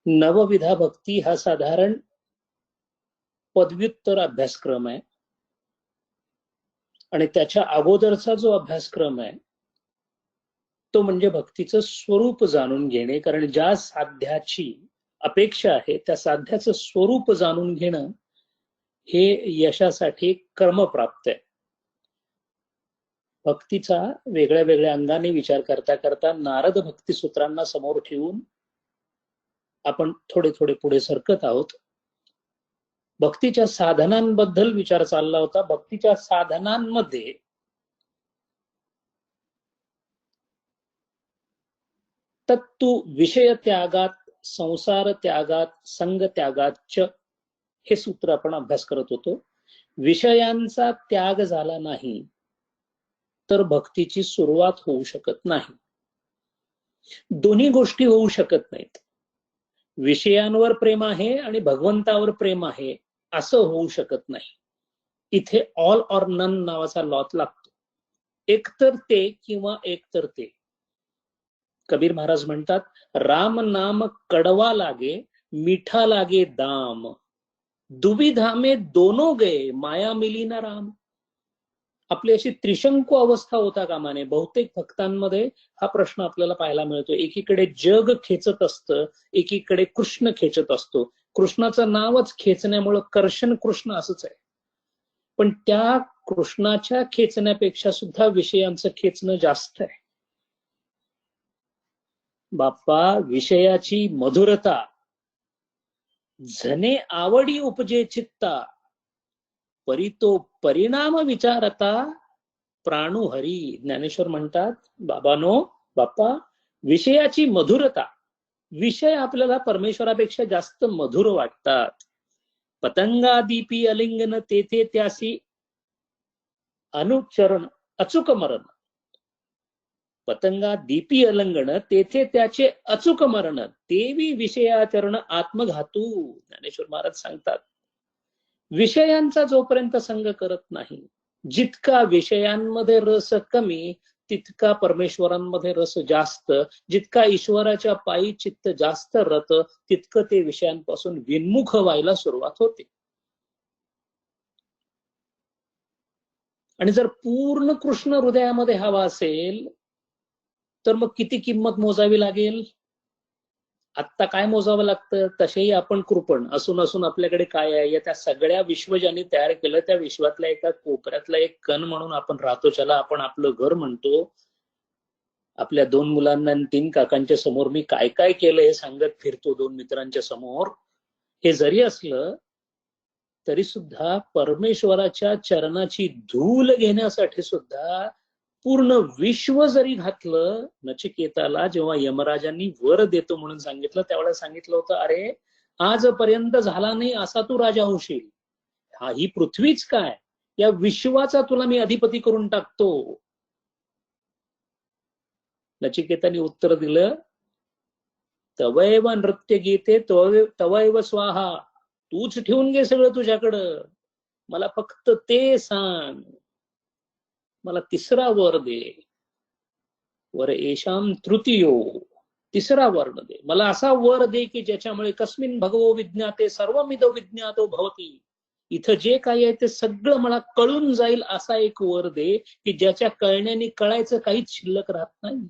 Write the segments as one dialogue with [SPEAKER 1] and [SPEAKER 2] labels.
[SPEAKER 1] नवविधा भक्ती हा साधारण पदव्युत्तर अभ्यासक्रम आहे आणि त्याच्या अगोदरचा जो अभ्यासक्रम आहे तो म्हणजे भक्तीचं स्वरूप जाणून घेणे. कारण ज्या साध्याची अपेक्षा आहे त्या साध्याचं स्वरूप जाणून घेणं हे यशासाठी कर्मप्राप्त आहे. भक्तीचा वेगळ्या वेगळ्या अंगाने विचार करता करता नारद भक्ती सूत्रांना समोर ठेवून आपण थोडे थोडे पुढे सरकत आहोत. भक्तीच्या साधनांबद्दल विचार चालला होता. भक्तीच्या साधनांमध्ये तत्तु विषय त्यागात संसार त्यागात संग त्यागात हे सूत्र आपण अभ्यास करत होतो. विषयांचा त्याग झाला नाही तर भक्तीची सुरुवात होऊ शकत नाही. दोन्ही गोष्टी होऊ शकत नाहीत. विषयांवर प्रेम आहे आणि भगवंतावर प्रेम आहे असं होऊ शकत नाही. इथे ऑल ऑर नन नावाचा लॉत लागतो. एकतर ते किंवा एकतर ते. कबीर महाराज म्हणतात, राम नाम कडवा लागे मीठा लागे दाम, दुविधा में दोनों गए माया मिली ना राम. आपली अशी त्रिशंकू अवस्था होता कामा नये. बहुतेक भक्तांमध्ये हा प्रश्न आपल्याला पाहायला मिळतो. एकीकडे जग खेचत असतं, एकीकडे कृष्ण खेचत असतो. कृष्णाचं नावच खेचण्यामुळं कर्शन कृष्ण असंच आहे. पण त्या कृष्णाच्या खेचण्यापेक्षा सुद्धा विषयांचं खेचणं जास्त आहे. बाप्पा, विषयाची मधुरता झने आवडी उपजे चित्ता, परी तो परिणाम विचारता प्राणू हरी. ज्ञानेश्वर म्हणतात, बाबानो, बाप्पा, विषयाची मधुरता, विषय आपल्याला परमेश्वरापेक्षा जास्त मधुर वाटतात. पतंगादीपी अलिंगन तेथे त्यासी अनुचरण अचूक मरण. पतंगा दीपी अलंगण तेथे त्याचे अचूक मरण, तेवी विषयाचरण आत्मघातू. ज्ञानेश्वर महाराज सांगतात, विषयांचा जोपर्यंत संग करत नाही, जितका विषयांमध्ये रस कमी तितका परमेश्वरांमध्ये रस जास्त. जितका ईश्वराच्या पायी चित्त जास्त रत तितकं ते विषयांपासून विन्मुख व्हायला सुरुवात होते. आणि जर पूर्ण कृष्ण हृदयामध्ये हवा असेल तर मग किती किंमत मोजावी लागेल. आत्ता काय मोजावं लागतं, तसेही आपण कृपण असून असून आपल्याकडे काय आहे, या त्या सगळ्या विश्व ज्यांनी तयार केलं त्या विश्वातल्या एका कोपऱ्यातला एक कण म्हणून आपण राहतो, ज्याला आपण आपलं घर म्हणतो. आपल्या 2 मुलांना आणि 3 काकांच्या समोर मी काय काय केलं हे सांगत फिरतो 2 मित्रांच्या समोर. हे जरी असलं तरी सुद्धा परमेश्वराच्या चरणाची धूल घेण्यासाठी सुद्धा पूर्ण विश्व जरी घातलं. नचिकेताला जेव्हा यमराजांनी वर देतो म्हणून सांगितलं त्यावेळेला सांगितलं होतं, अरे आजपर्यंत झाला नाही असा तू राजा होशील. हा, ही पृथ्वीच काय, या विश्वाचा तुला मी अधिपती करून टाकतो. नचिकेताने उत्तर दिलं, तवैव नृत्य गीते तवैव स्वाहा. तूच ठेवून घे सगळं तुझ्याकडं, मला फक्त ते सांग, मला तिसरा वर दे. वर येशाम तृतीयो, तिसरा वर्ण दे. मला असा वर दे की ज्याच्यामुळे कस्मिन भगवो विज्ञाते सर्वमिदो विज्ञातो भवती. इथं जे काही आहे ते सगळं मला कळून जाईल असा एक वर दे की ज्याच्या कळण्याने कळायचं काहीच शिल्लक राहत नाही.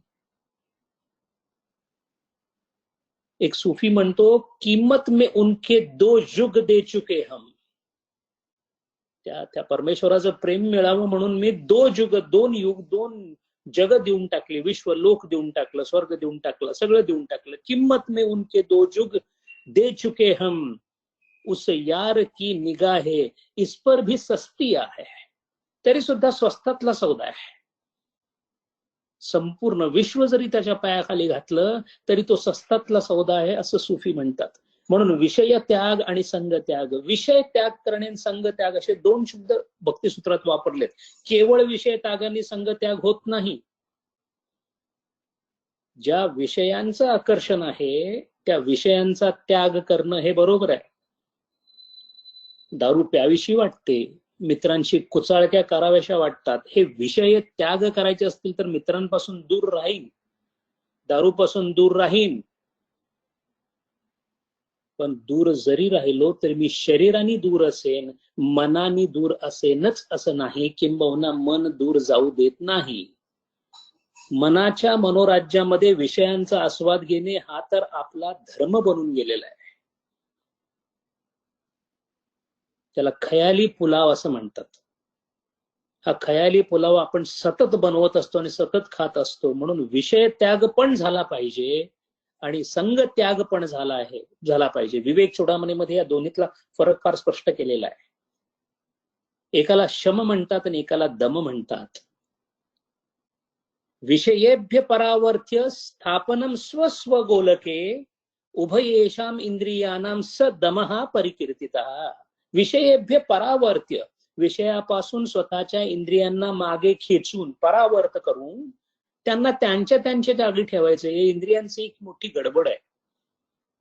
[SPEAKER 1] एक सूफी म्हणतो, किंमत में उनके 2 युग दे चुके हम. त्या परमेश्वराचं प्रेम मिळावं म्हणून मी 2 युग 2 जग देऊन टाकले, विश्व लोक देऊन टाकलं, स्वर्ग देऊन टाकलं, सगळं देऊन टाकलं. किंमत में उनके 2 युग दे चुके हम, उस यार की निगाहे इस पर भी सस्ती आहे. तरी सुद्धा स्वस्तातला सौदा आहे. संपूर्ण विश्व जरी त्याच्या पायाखाली घातलं तरी तो स्वस्तातला सौदा आहे असं सूफी म्हणतात. म्हणून विषय त्याग आणि संग त्याग, विषय त्याग करणे आणि संग त्याग असे 2 शब्द भक्तिसूत्रात वापरलेत. केवळ विषय त्यागाने संग त्याग होत नाही. ज्या विषयांचं आकर्षण आहे त्या विषयांचा त्याग करणं हे बरोबर आहे. दारू प्यावीशी वाटते, मित्रांशी कुचाळक्या कराव्याशा वाटतात, हे विषय त्याग करायचे असतील तर मित्रांपासून दूर राहीन, दारूपासून दूर राहीन. पण दूर जरी राहिलो तरी मी शरीराने दूर असेन, मनाने दूर असेनच असं नाही, किंबहुना मन दूर जाऊ देत नाही. मनाच्या मनोराज्यामध्ये विषयांचा आस्वाद घेणे हा तर आपला धर्म बनून गेलेला आहे. त्याला खयाली पुलाव असं म्हणतात. हा खयाली पुलाव आपण सतत बनवत असतो आणि सतत खात असतो. म्हणून विषय त्याग पण झाला पाहिजे आणि संग त्याग पण झाला पाहिजे. विवेक चूडामणीमध्ये या दोन्हीतला फरक फार स्पष्ट केलेला आहे. एकाला शम म्हणतात आणि एकाला दम म्हणतात. विषयेभ्य परावर्त्य स्थापनम स्वस्व गोलके उभयेषाम इंद्रियानाम स दमहा परिकीर्तितः. विषयेभ्य परावर्त्य, विषयापासून स्वतःच्या इंद्रियांना मागे खेचून परावर्त करून त्यांना त्यांच्या जागी ठेवायचं. हे इंद्रियांची एक मोठी गडबड आहे.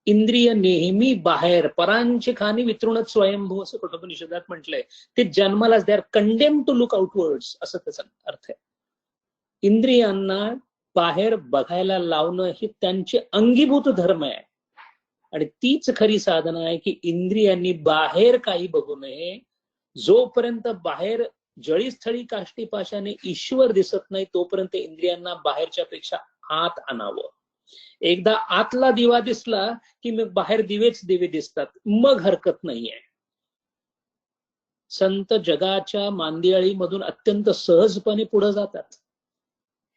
[SPEAKER 1] इंद्रिय नेहमी बाहेर, परांची खाणी वितृणच स्वयंभू असं कठोपनिषदात म्हटलंय. ते जन्मालाच they are condemn to look outwards असं त्याचा अर्थ आहे. इंद्रियांना बाहेर बघायला लावणं ही त्यांची अंगीभूत धर्म आहे. आणि तीच खरी साधना आहे की इंद्रियांनी बाहेर काही बघू नये. जोपर्यंत बाहेर जळीस्थळी काष्टीपाशाने ईश्वर दिसत नाही तोपर्यंत इंद्रियांना बाहेरच्या पेक्षा आत आणावं. एकदा आतला दिवा दिसला की मग बाहेर दिवेच दिवे दिसतात, मग हरकत नाहीये. संत जगाच्या मांदियाळीमधून अत्यंत सहजपणे पुढे जातात.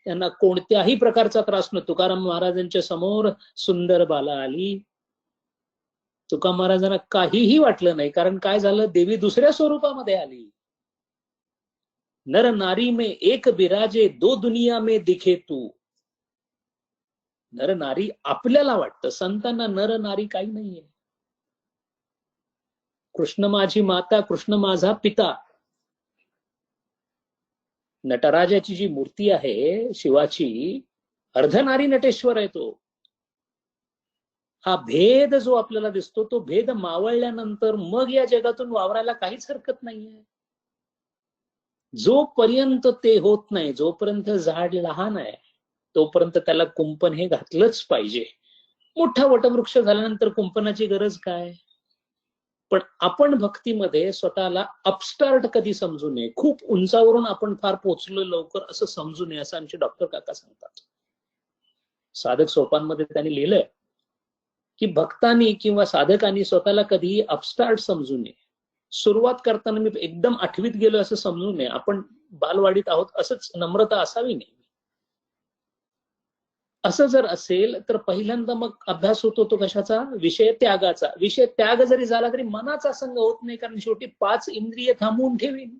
[SPEAKER 1] त्यांना कोणत्याही प्रकारचा त्रास न. तुकाराम महाराजांच्या समोर सुंदर बाला आली, तुका महाराजांना काहीही वाटलं नाही. कारण काय झालं, देवी दुसऱ्या स्वरूपामध्ये आली. नर नारी में एक बिराजे दो दुनिया में दिखे तू. नर नारी आपल्याला वाटतं, संतांना नर नारी काही नाहीये. कृष्ण माझी माता, कृष्ण माझा पिता. नटराजाची जी मूर्ती आहे शिवाची, अर्धनारी नटेश्वर आहे तो. हा भेद जो आपल्याला दिसतो तो भेद मावळल्यानंतर मग या जगातून वावरायला काहीच हरकत नाहीये. जोपर्यंत ते होत नाही, जोपर्यंत झाड लहान आहे तोपर्यंत त्याला कुंपण हे घातलंच पाहिजे. मोठा वटवृक्ष झाल्यानंतर कुंपणाची गरज काय. पण आपण भक्तीमध्ये स्वतःला अपस्टार्ट कधी समजू नये. खूप उंचावरून आपण फार पोचलो लवकर असं समजू नये असं आमचे डॉक्टर काका सांगतात. साधक सोपानमध्ये त्यांनी लिहिलंय की भक्तांनी किंवा साधकांनी स्वतःला कधीही अपस्टार्ट समजू नये. सुरुवात करताना मी एकदम 8वीत गेलो असं समजू नये. आपण बालवाडीत आहोत असंच नम्रता असावी नाही. असं जर असेल तर पहिल्यांदा मग अभ्यास होतो तो कशाचा, विषय त्यागाचा. विषय त्याग जरी झाला तरी मनाचा संग होत नाही, कारण शेवटी 5 इंद्रिय थांबवून ठेवीन.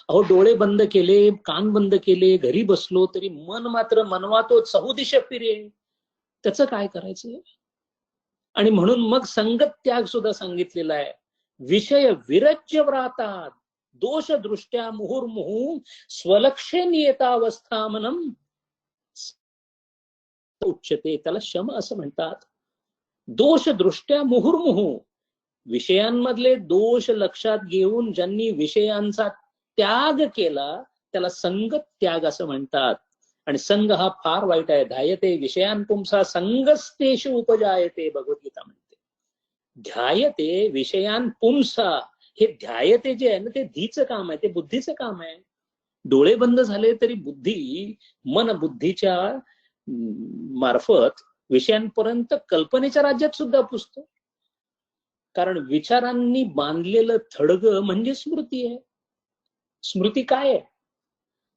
[SPEAKER 1] अहो डोळे बंद केले, कान बंद केले, घरी बसलो तरी मन मात्र मनवा तो चहुदिश फिरे. त्याचं काय करायचं. आणि म्हणून मग संगत त्याग सुद्धा सांगितलेला आहे. विषय विरज्य व्रातात दोष दृष्ट्या मुहुर्मुहु स्वलक्षे नियतावस्था मनम उच्चते. त्याला शम असं म्हणतात. दोष दृष्ट्या मुहुर्मुहु, विषयांमधले दोष लक्षात घेऊन ज्यांनी विषयांचा त्याग केला त्याला संगत त्याग असं म्हणतात. आणि संग हा फार वाईट आहे. ध्यायते विषयान पुंसा संगस्तेषु उपजायते, भगवद्गीता म्हणते. ध्यायते विषयान पुंसा, हे ध्यायते जे आहे ना ते धीचं काम आहे, ते बुद्धीचं काम आहे. डोळे बंद झाले तरी बुद्धी, मन बुद्धीच्या मार्फत विषयांपर्यंत कल्पनेच्या राज्यात सुद्धा पुसतो. कारण विचारांनी बांधलेलं थडगं म्हणजे स्मृती आहे. स्मृती काय आहे.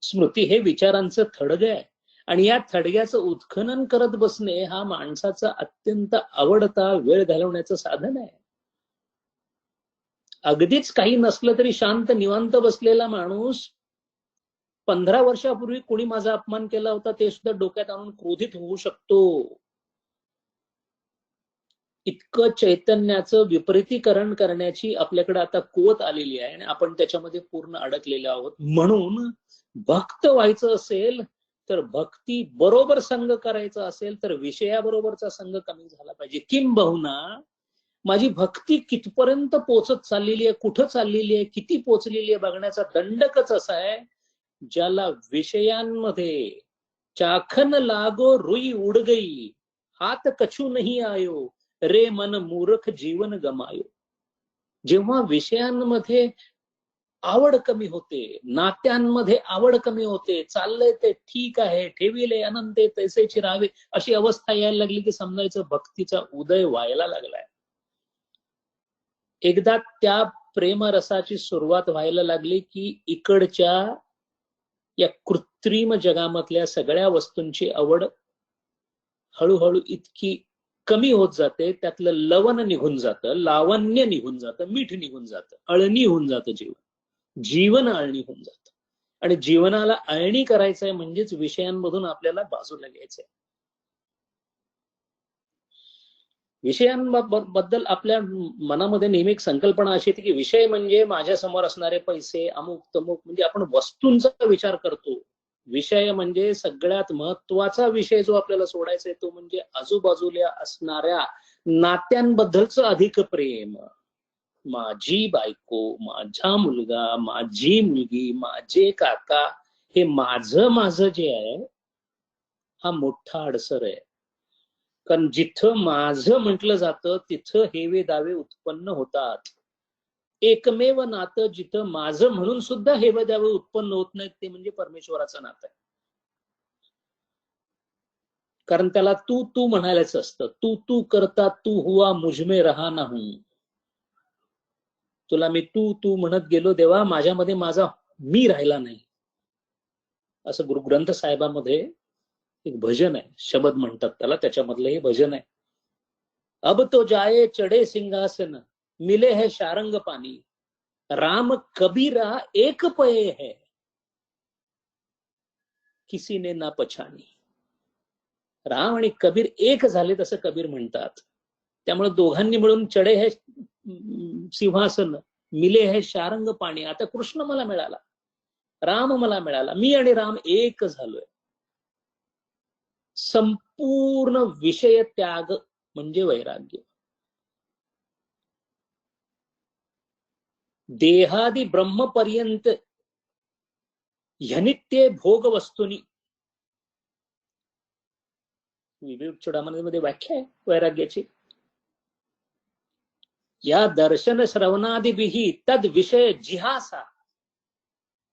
[SPEAKER 1] स्मृती हे विचारांचं थडगं आहे. आणि या थडग्याचं उत्खनन करत बसणे हा माणसाचा अत्यंत आवडता वेळ घालवण्याचं साधन आहे. अगदीच काही नसलं तरी शांत निवांत बसलेला माणूस 15 वर्षापूर्वी कोणी माझा अपमान केला होता ते सुद्धा डोक्यात आणून क्रोधित होऊ शकतो. इतकं चैतन्याचं विपरीतीकरण करण्याची आपल्याकडे आता कुवत आलेली आहे आणि आपण त्याच्यामध्ये पूर्ण अडकलेले आहोत. म्हणून भक्त व्हायचं असेल तर भक्ती बरोबर संग करायचा असेल तर विषयाबरोबरचा संग कमी झाला पाहिजे. किंबहुना माझी भक्ती कितपर्यंत पोचत चाललेली आहे, कुठं चाललेली आहे, किती पोचलेली आहे बघण्याचा दंडकच असा आहे, ज्याला विषयांमध्ये चाखन लागो रुई उड गई हात कछू नाही आयो रे मन मूर्ख जीवन गमायो. जेव्हा विषयांमध्ये आवड कमी होते, नात्यांमध्ये आवड कमी होते, चाललंय ते ठीक आहे, ठेविले अनंते तैसेची राहावे, अशी अवस्था यायला लागली की समजायचं भक्तीचा उदय व्हायला लागलाय. एकदा त्या प्रेमरसाची सुरुवात व्हायला लागली की इकडच्या या कृत्रिम जगामधल्या सगळ्या वस्तूंची आवड हळूहळू इतकी कमी होत जाते, त्यातलं लवण निघून जातं, लावण्य निघून जातं, मीठ निघून जातं, अळणी होऊन जातं जीवन अळणी होऊन जातं. आणि जीवनाला अळणी करायचंय म्हणजेच विषयांमधून आपल्याला बाजूला घ्यायचंय. विषयांबद्दल आपल्या मनामध्ये नेहमी एक संकल्पना अशी येते की विषय म्हणजे माझ्या समोर असणारे पैसे, अमुक तमुक, म्हणजे आपण वस्तूंचा विचार करतो. विषय म्हणजे सगळ्यात महत्वाचा विषय जो आपल्याला सोडायचा आहे तो म्हणजे आजूबाजूला असणाऱ्या नात्यांबद्दलचं अधिक प्रेम. माझी बायको, माझा मुलगा, माझी मुलगी, माझे काका, हे माझं जे आहे हा मोठा अडसर आहे. कारण जिथं माझं म्हटलं जातं तिथं हेवे दावे उत्पन्न होतात. एकमेव नातं जिथं माझं म्हणून सुद्धा हेवे दावे उत्पन्न होत नाहीत ते म्हणजे परमेश्वराचं नातं आहे. कारण त्याला तू तू म्हणायलाच असतं. तू तू करता तू हुआ मुझमे रहा ना हूं. तुला मी तू तू म्हणत गेलो देवा, माझ्यामध्ये माझा मी राहिला नाही. असं गुरु ग्रंथ साहेबामध्ये एक भजन आहे, शब्द म्हणतात त्याला, त्याच्यामधलं हे भजन आहे. अब तो जाए चढ़े सिंहासन, मिले है शारंग पानी, राम कबीरा एक पये है, किसी ने ना पछाणी. राम आणि कबीर एक झाले तसं कबीर म्हणतात. त्यामुळे दोघांनी मिळून चढे हे सिंहासन, मिले हे शारंग पाणी. आता कृष्ण मला मिळाला, राम मला मिळाला, मी आणि राम एक झालोय. संपूर्ण विषय त्याग म्हणजे वैराग्य. देहादी ब्रह्मपर्यंत ह्यनित्य भोग वस्तुनी. विवेक चूडामणीमध्ये व्याख्या आहे वैराग्याची. या दर्शन श्रवणादिभिही तद विषय जिहासा.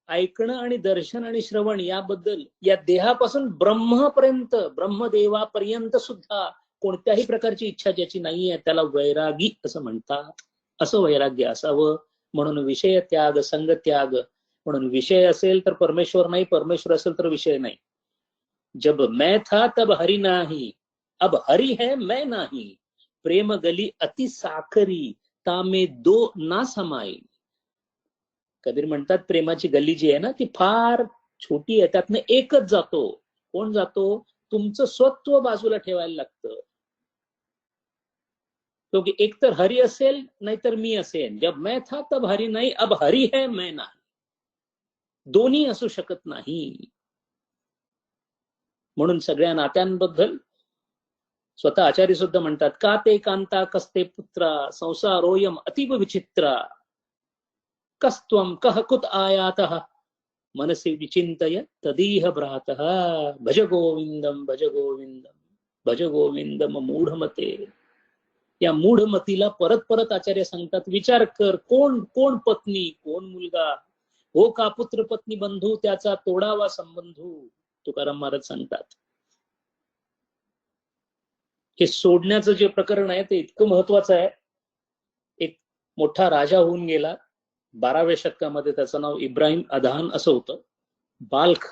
[SPEAKER 1] ऐकणं आणि दर्शन आणि श्रवण याबद्दल या देहापासून ब्रह्मपर्यंत, ब्रह्मदेवापर्यंत सुद्धा कोणत्याही प्रकारची इच्छा ज्याची नाहीये त्याला वैरागी असं म्हणतात. असं वैराग्य असावं. म्हणून विषय त्याग, संग त्याग. म्हणून विषय असेल तर परमेश्वर नाही, परमेश्वर असेल तर विषय नाही. जब मैं था तब हरि नाही, अब हरि है मैं नाही, प्रेम गली अति साखरी, तामे दो ना समाई. कबीर म्हणतात प्रेमाची गल्ली जी आहे ना ती फार छोटी आहे, त्यातनं एकच जातो. कोण जातो? तुमचं स्वत्व बाजूला ठेवायला लागतं. क्योंकि एक तर हरी असेल नाहीतर मी असेल. जब मैं था तब हरी नाही, अब हरी है मैं नाही. दोन्ही असू शकत नाही. म्हणून सगळ्या नात्यांबद्दल स्वतः आचार्य सुद्धा म्हणतात, का ते कांता कस्ते पुत्रा, संसारोयम अतीव विचित्रा, कस्त्वम कह कुत आयातः, मनसी विचिंतय तदीह भ्रातः, भज गोविंदम भज गोविंदम भज गोविंदम मूढमते. या मूढमतीला परत परत आचार्य सांगतात, विचार कर, कोण कोण पत्नी, कोण मुलगा, हो का पुत्र पत्नी बंधू, त्याचा तोडावा संबंधू. तुकाराम महाराज सांगतात. हे सोडण्याचं जे प्रकरण आहे ते इतकं महत्वाचं आहे. एक मोठा राजा होऊन गेला 12व्या शतकामध्ये, त्याचं नाव इब्राहिम अदहान असं होतं. बाल्ख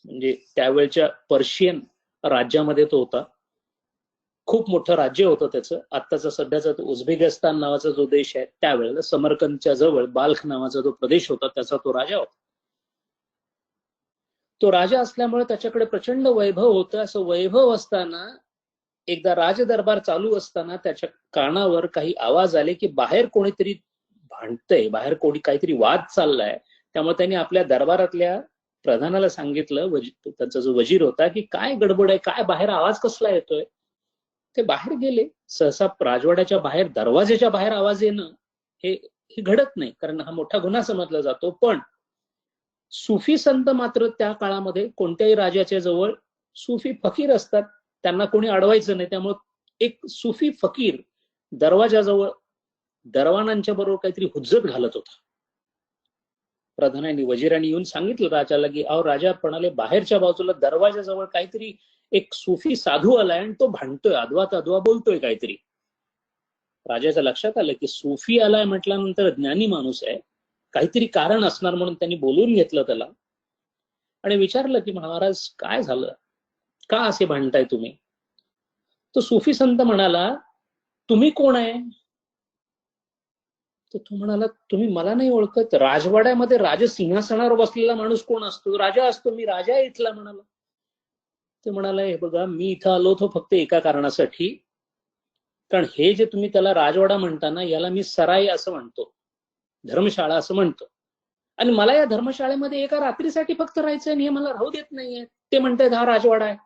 [SPEAKER 1] म्हणजे त्यावेळच्या पर्शियन राज्यामध्ये तो होता. खूप मोठं राज्य होतं त्याचं. आत्ताचा सध्याचा उझबेकिस्तान नावाचा जो देश आहे त्यावेळेला समरकंदच्या जवळ बाल्ख नावाचा जो प्रदेश होता त्याचा तो राजा होता. तो राजा असल्यामुळे त्याच्याकडे प्रचंड वैभव होतं. असं वैभव असताना एकदा राजदरबार चालू असताना त्याच्या कानावर काही आवाज आले की बाहेर कोणीतरी भांडतंय, बाहेर कोणी काहीतरी वाद चाललाय. त्यामुळे त्यांनी आपल्या दरबारातल्या प्रधानाला सांगितलं, त्यांचा जो वजीर होता, की काय गडबड आहे, काय बाहेर आवाज कसला येतोय. ते बाहेर गेले. सहसा राजवाड्याच्या बाहेर, दरवाजेच्या बाहेर आवाज येणं हे घडत नाही, कारण हा मोठा गुन्हा समजला जातो. पण सुफी संत मात्र त्या काळामध्ये कोणत्याही राजाच्या जवळ सुफी फकीर असतात, त्यांना कोणी अडवायचं नाही. त्यामुळे एक सुफी फकीर दरवाजाजवळ दरवानांच्या बरोबर काहीतरी हुज्जत घालत होता. प्रधानांनी वजिरांनी येऊन सांगितलं राजाला की अहो राजा म्हणाले बाहेरच्या बाजूला दरवाजाजवळ काहीतरी एक सुफी साधू आलाय आणि तो भांडतोय, अद्वा तद्वा बोलतोय काहीतरी. राजाच्या लक्षात आलं की सुफी आलाय म्हटल्यानंतर ज्ञानी माणूस आहे, काहीतरी कारण असणार, म्हणून त्यांनी बोलून घेतलं त्याला आणि विचारलं की महाराज काय झालं, का असे भांडताय तुम्ही? तो सुफी संत म्हणाला तुम्ही कोण आहे? तर तो म्हणाला तुम्ही मला नाही ओळखत? राजवाड्यामध्ये राजसिंहासनावर बसलेला माणूस कोण असतो? राजा असतो, मी राजा आहे इथला म्हणाला. ते म्हणाला हे बघा मी इथं आलो होतो फक्त एका कारणासाठी, कारण हे जे तुम्ही त्याला राजवाडा म्हणता ना, याला मी सराय असं म्हणतो, धर्मशाळा असं म्हणतो, आणि मला या धर्मशाळेमध्ये एका रात्रीसाठी फक्त राहायचंय आणि हे मला राहू देत नाहीये. ते म्हणतायत हा राजवाडा आहे.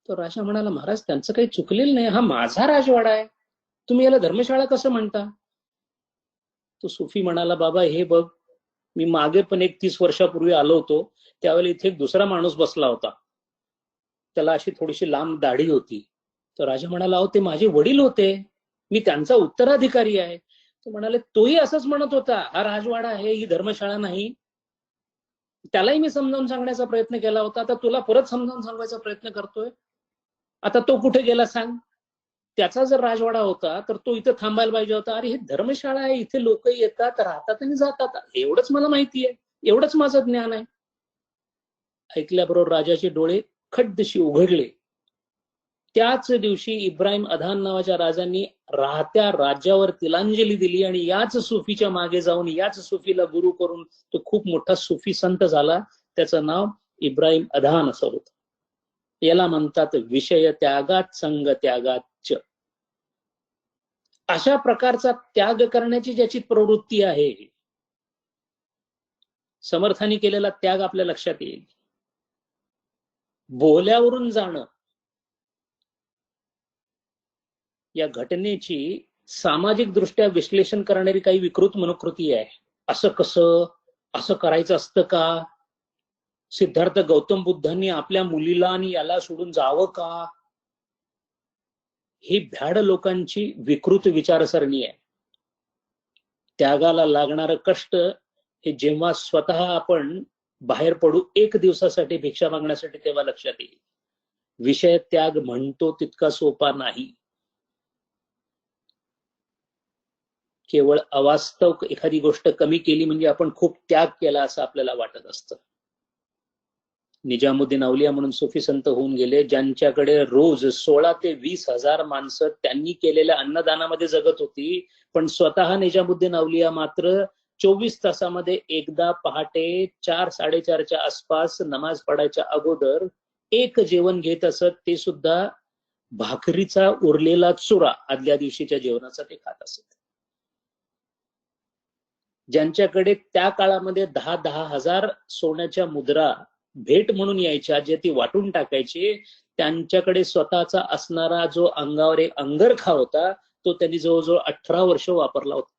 [SPEAKER 1] तो राजा म्हणाला महाराज त्यांचं काही चुकलेलं नाही, हा माझा राजवाडा आहे, तुम्ही याला धर्मशाळा कसं म्हणता? तो सुफी म्हणाला बाबा हे बघ, मी मागे पण 30 वर्षापूर्वी आलो होतो, त्यावेळेला इथे एक दुसरा माणूस बसला होता, त्याला अशी थोडीशी लांब दाढी होती. तो राजा म्हणाला अहो ते माझे वडील होते, मी त्यांचा उत्तराधिकारी आहे. तो म्हणाले तोही असंच म्हणत होता, हा राजवाडा आहे, ही धर्मशाळा नाही. त्यालाही मी समजावून सांगण्याचा प्रयत्न केला होता, आता तुला परत समजावून सांगायचा प्रयत्न करतोय. आता तो कुठे गेला सांग? त्याचा जर राजवाडा होता तर तो इथं थांबायला पाहिजे होता. अरे ही धर्मशाळा आहे, इथे लोक येतात राहतात आणि जातात, एवढंच मला माहिती आहे, एवढंच माझं ज्ञान आहे. ऐकल्याबरोबर राजाचे डोळे खड्डशी उघडले. त्याच दिवशी इब्राहिम अधान नावाच्या राजांनी राहत्या राज्यावर तिलांजली दिली आणि याच सुफीच्या मागे जाऊन याच सुफीला गुरु करून तो खूप मोठा सुफी संत झाला. त्याचं नाव इब्राहिम अधान असं होतं. याला म्हणतात विषय त्यागात संग त्यागात. अशा प्रकारचा त्याग करण्याची ज्याची प्रवृत्ती आहे, समर्थांनी केलेला त्याग आपल्या लक्षात येईल. बोल्यावरून जाणं या घटनेची सामाजिक दृष्ट्या विश्लेषण करणारी काही विकृत मनोकृती आहे. असं कसं, असं करायचं असतं का? सिद्धार्थ गौतम बुद्धांनी आपल्या मुलीला आणि याला सोडून जावं का? ही भ्याड लोकांची विकृत विचारसरणी आहे. त्यागाला लागणारं कष्ट हे जेव्हा स्वतः आपण बाहेर पडू एक दिवसासाठी भिक्षा मागण्यासाठी, तेव्हा लक्षात येईल. विषय त्याग म्हणतो तितका सोपा नाही. केवळ अवास्तव एखादी गोष्ट कमी केली म्हणजे आपण खूप त्याग केला असं आपल्याला वाटत असतं. निजामुद्दीन अवलिया म्हणून सुफी संत होऊन गेले, ज्यांच्याकडे रोज 16 ते 20 हजार माणसं त्यांनी केलेल्या अन्नदानामध्ये जगत होती. पण स्वतः निजामुद्दीन अवलिया मात्र 24 तासामध्ये एकदा पहाटे 4-4:30च्या आसपास नमाज पडायच्या अगोदर एक जेवण घेत असत, ते सुद्धा भाकरीचा उरलेला चुरा आदल्या दिवशीच्या जेवणाचा ते खात असत. ज्यांच्याकडे त्या काळामध्ये 10-10 हजार सोन्याच्या मुद्रा भेट म्हणून यायच्या, जे ती वाटून टाकायचे, त्यांच्याकडे स्वतःचा असणारा जो अंगावर एक अंगरखा होता, तो त्यांनी जवळजवळ 18 वर्ष वापरला होता.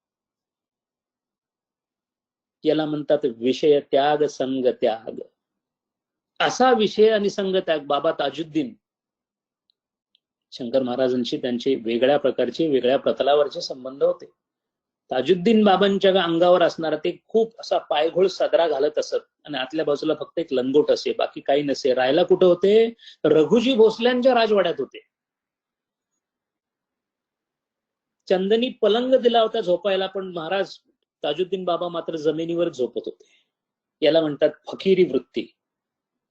[SPEAKER 1] याला म्हणतात विषय त्याग संग त्याग. असा विषय आणि संग त्याग बाबा ताजुद्दीन शंकर महाराजांशी त्यांचे वेगळ्या प्रकारचे वेगळ्या प्रतलावरचे संबंध होते. ताजुद्दीन बाबांच्या अंगावर असणारा ते खूप असा पायघोळ सदरा घालत असत आणि आतल्या बाजूला फक्त एक लंगोट असे, बाकी काही नसे. राहायला कुठे होते? रघुजी भोसल्यांच्या राजवाड्यात होते. चंदनी पलंग दिला होता झोपायला, पण महाराज ताजुद्दीन बाबा मात्र जमिनीवर झोपत होते. याला म्हणतात फकीरी वृत्ती.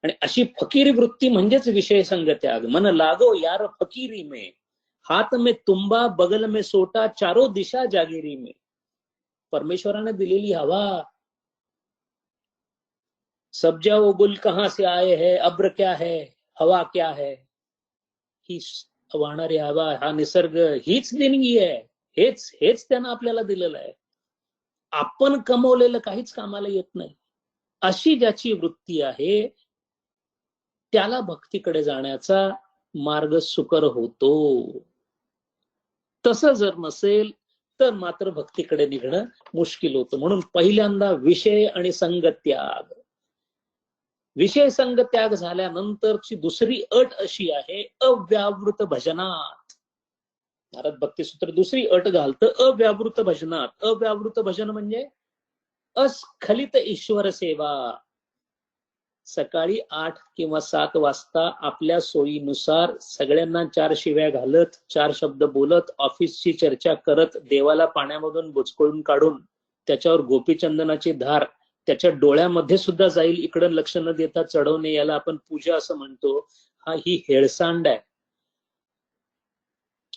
[SPEAKER 1] आणि अशी फकीरी वृत्ती म्हणजेच विषय संग त्याग. मन लागो यार फकीरी में, हात में तुंबा बगल में सोटा, चारो दिशा जागिरी में. परमेश्वराने दिलेली हवा, सब जाओ गुल कहां से आए है, अब्र क्या है, हवा क्या है, ही वाहणारी हवा, हा निसर्ग, हीच देणगी आहे. हेच त्यानं आपल्याला दिलेलं आहे. आपण कमवलेलं काहीच कामाला येत नाही. अशी ज्याची वृत्ती आहे त्याला भक्तीकडे जाण्याचा मार्ग सुकर होतो. तसं जर नसेल तर मात्र भक्तीकडे निघणं मुश्किल होतं. म्हणून पहिल्यांदा विषय आणि संग त्याग. विषय संग त्याग झाल्यानंतरची दुसरी अट अशी आहे अव्यावृत भजनात. नारद भक्तिसूत्र दुसरी अट घालतं अव्यावृत भजनात. अव्यावृत भजन म्हणजे अस्खलित ईश्वर सेवा. सकाळी 8 किंवा 7 वाजता आपल्या सोयीनुसार सगळ्यांना 4 शिव्या घालत, 4 शब्द बोलत, ऑफिसची चर्चा करत, देवाला पाण्यामधून बुचकळून काढून त्याच्यावर गोपीचंदनाची धार त्याच्या डोळ्यामध्ये सुद्धा जाईल इकडं लक्ष न देता चढवणे, याला आपण पूजा असं म्हणतो. ही हेळसांड आहे,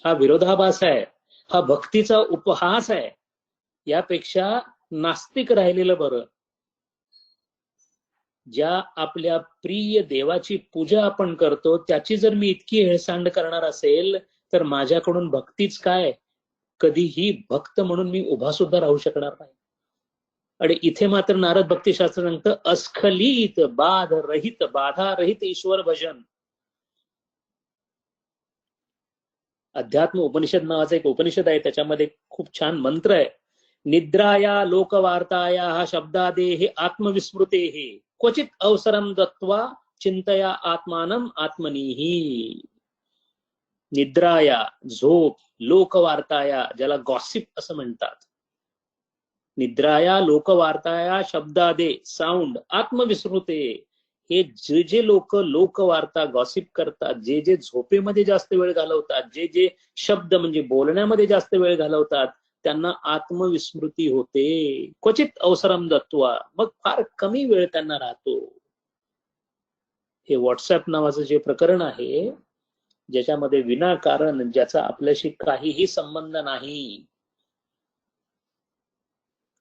[SPEAKER 1] हा विरोधाभास आहे, हा भक्तीचा उपहास आहे. यापेक्षा नास्तिक राहिलेलं बरं. ज्या आपल्या प्रिय देवाची पूजा आपण करतो त्याची जर मी इतकी हेळसांड करणार असेल तर माझ्याकडून भक्तीच काय, कधीही भक्त म्हणून मी उभा सुद्धा राहू शकणार नाही. आणि इथे मात्र नारद भक्तिशास्त्र सांगतं अस्खलित बाध रहित, बाधा रहित ईश्वर भजन. अध्यात्म उपनिषद नावाचा एक उपनिषद आहे, त्याच्यामध्ये खूप छान मंत्र आहे. निद्राया लोकवार्ताया हा शब्दादेहे आत्मविस्मृतेहे क्वचित अवसरम दत्वा चिंतया आत्मानम आत्मनीही. निद्राया झोप, लोकवार्ताया ज्याला गॉसिप असं म्हणतात. निद्राया लोकवार्ताया शब्दादे साऊंड आत्मविस्मृते. हे जे जे लोक लोकवार्ता गॉसिप करतात, जे जे झोपेमध्ये जास्त वेळ घालवतात, जे जे शब्द म्हणजे बोलण्यामध्ये जास्त वेळ घालवतात, त्यांना आत्मविस्मृती होते. क्वचित अवसरम दत्वा, मग फार कमी वेळ त्यांना राहतो. हे व्हॉट्सअप नावाचं जे प्रकरण आहे ज्याच्यामध्ये विनाकारण, ज्याचा आपल्याशी काहीही संबंध नाही,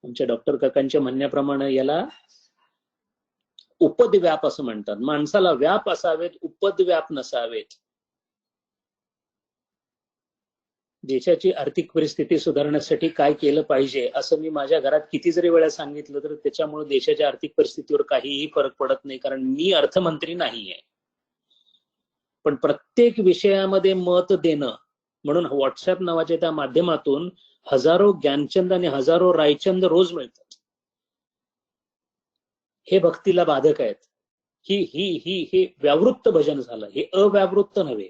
[SPEAKER 1] आमच्या डॉक्टर काकांच्या म्हणण्याप्रमाणे याला उपद्व्याप असं म्हणतात. माणसाला व्याप असावेत, उपद्व्याप नसावेत. देशाची आर्थिक परिस्थिती सुधारण्यासाठी काय केलं पाहिजे असं मी माझ्या घरात किती जरी वेळा सांगितलं तर त्याच्यामुळे देशाच्या आर्थिक परिस्थितीवर काहीही फरक पडत नाही, कारण मी अर्थमंत्री नाहीये. पण प्रत्येक विषयामध्ये मत देणं म्हणून व्हॉट्सअप नावाच्या त्या माध्यमातून हजारो ज्ञानचंद आणि हजारो रायचंद रोज मिळतात. हे भक्तीला बाधक आहेत. हे व्यावृत्त भजन झालं, हे अव्यावृत्त नव्हे.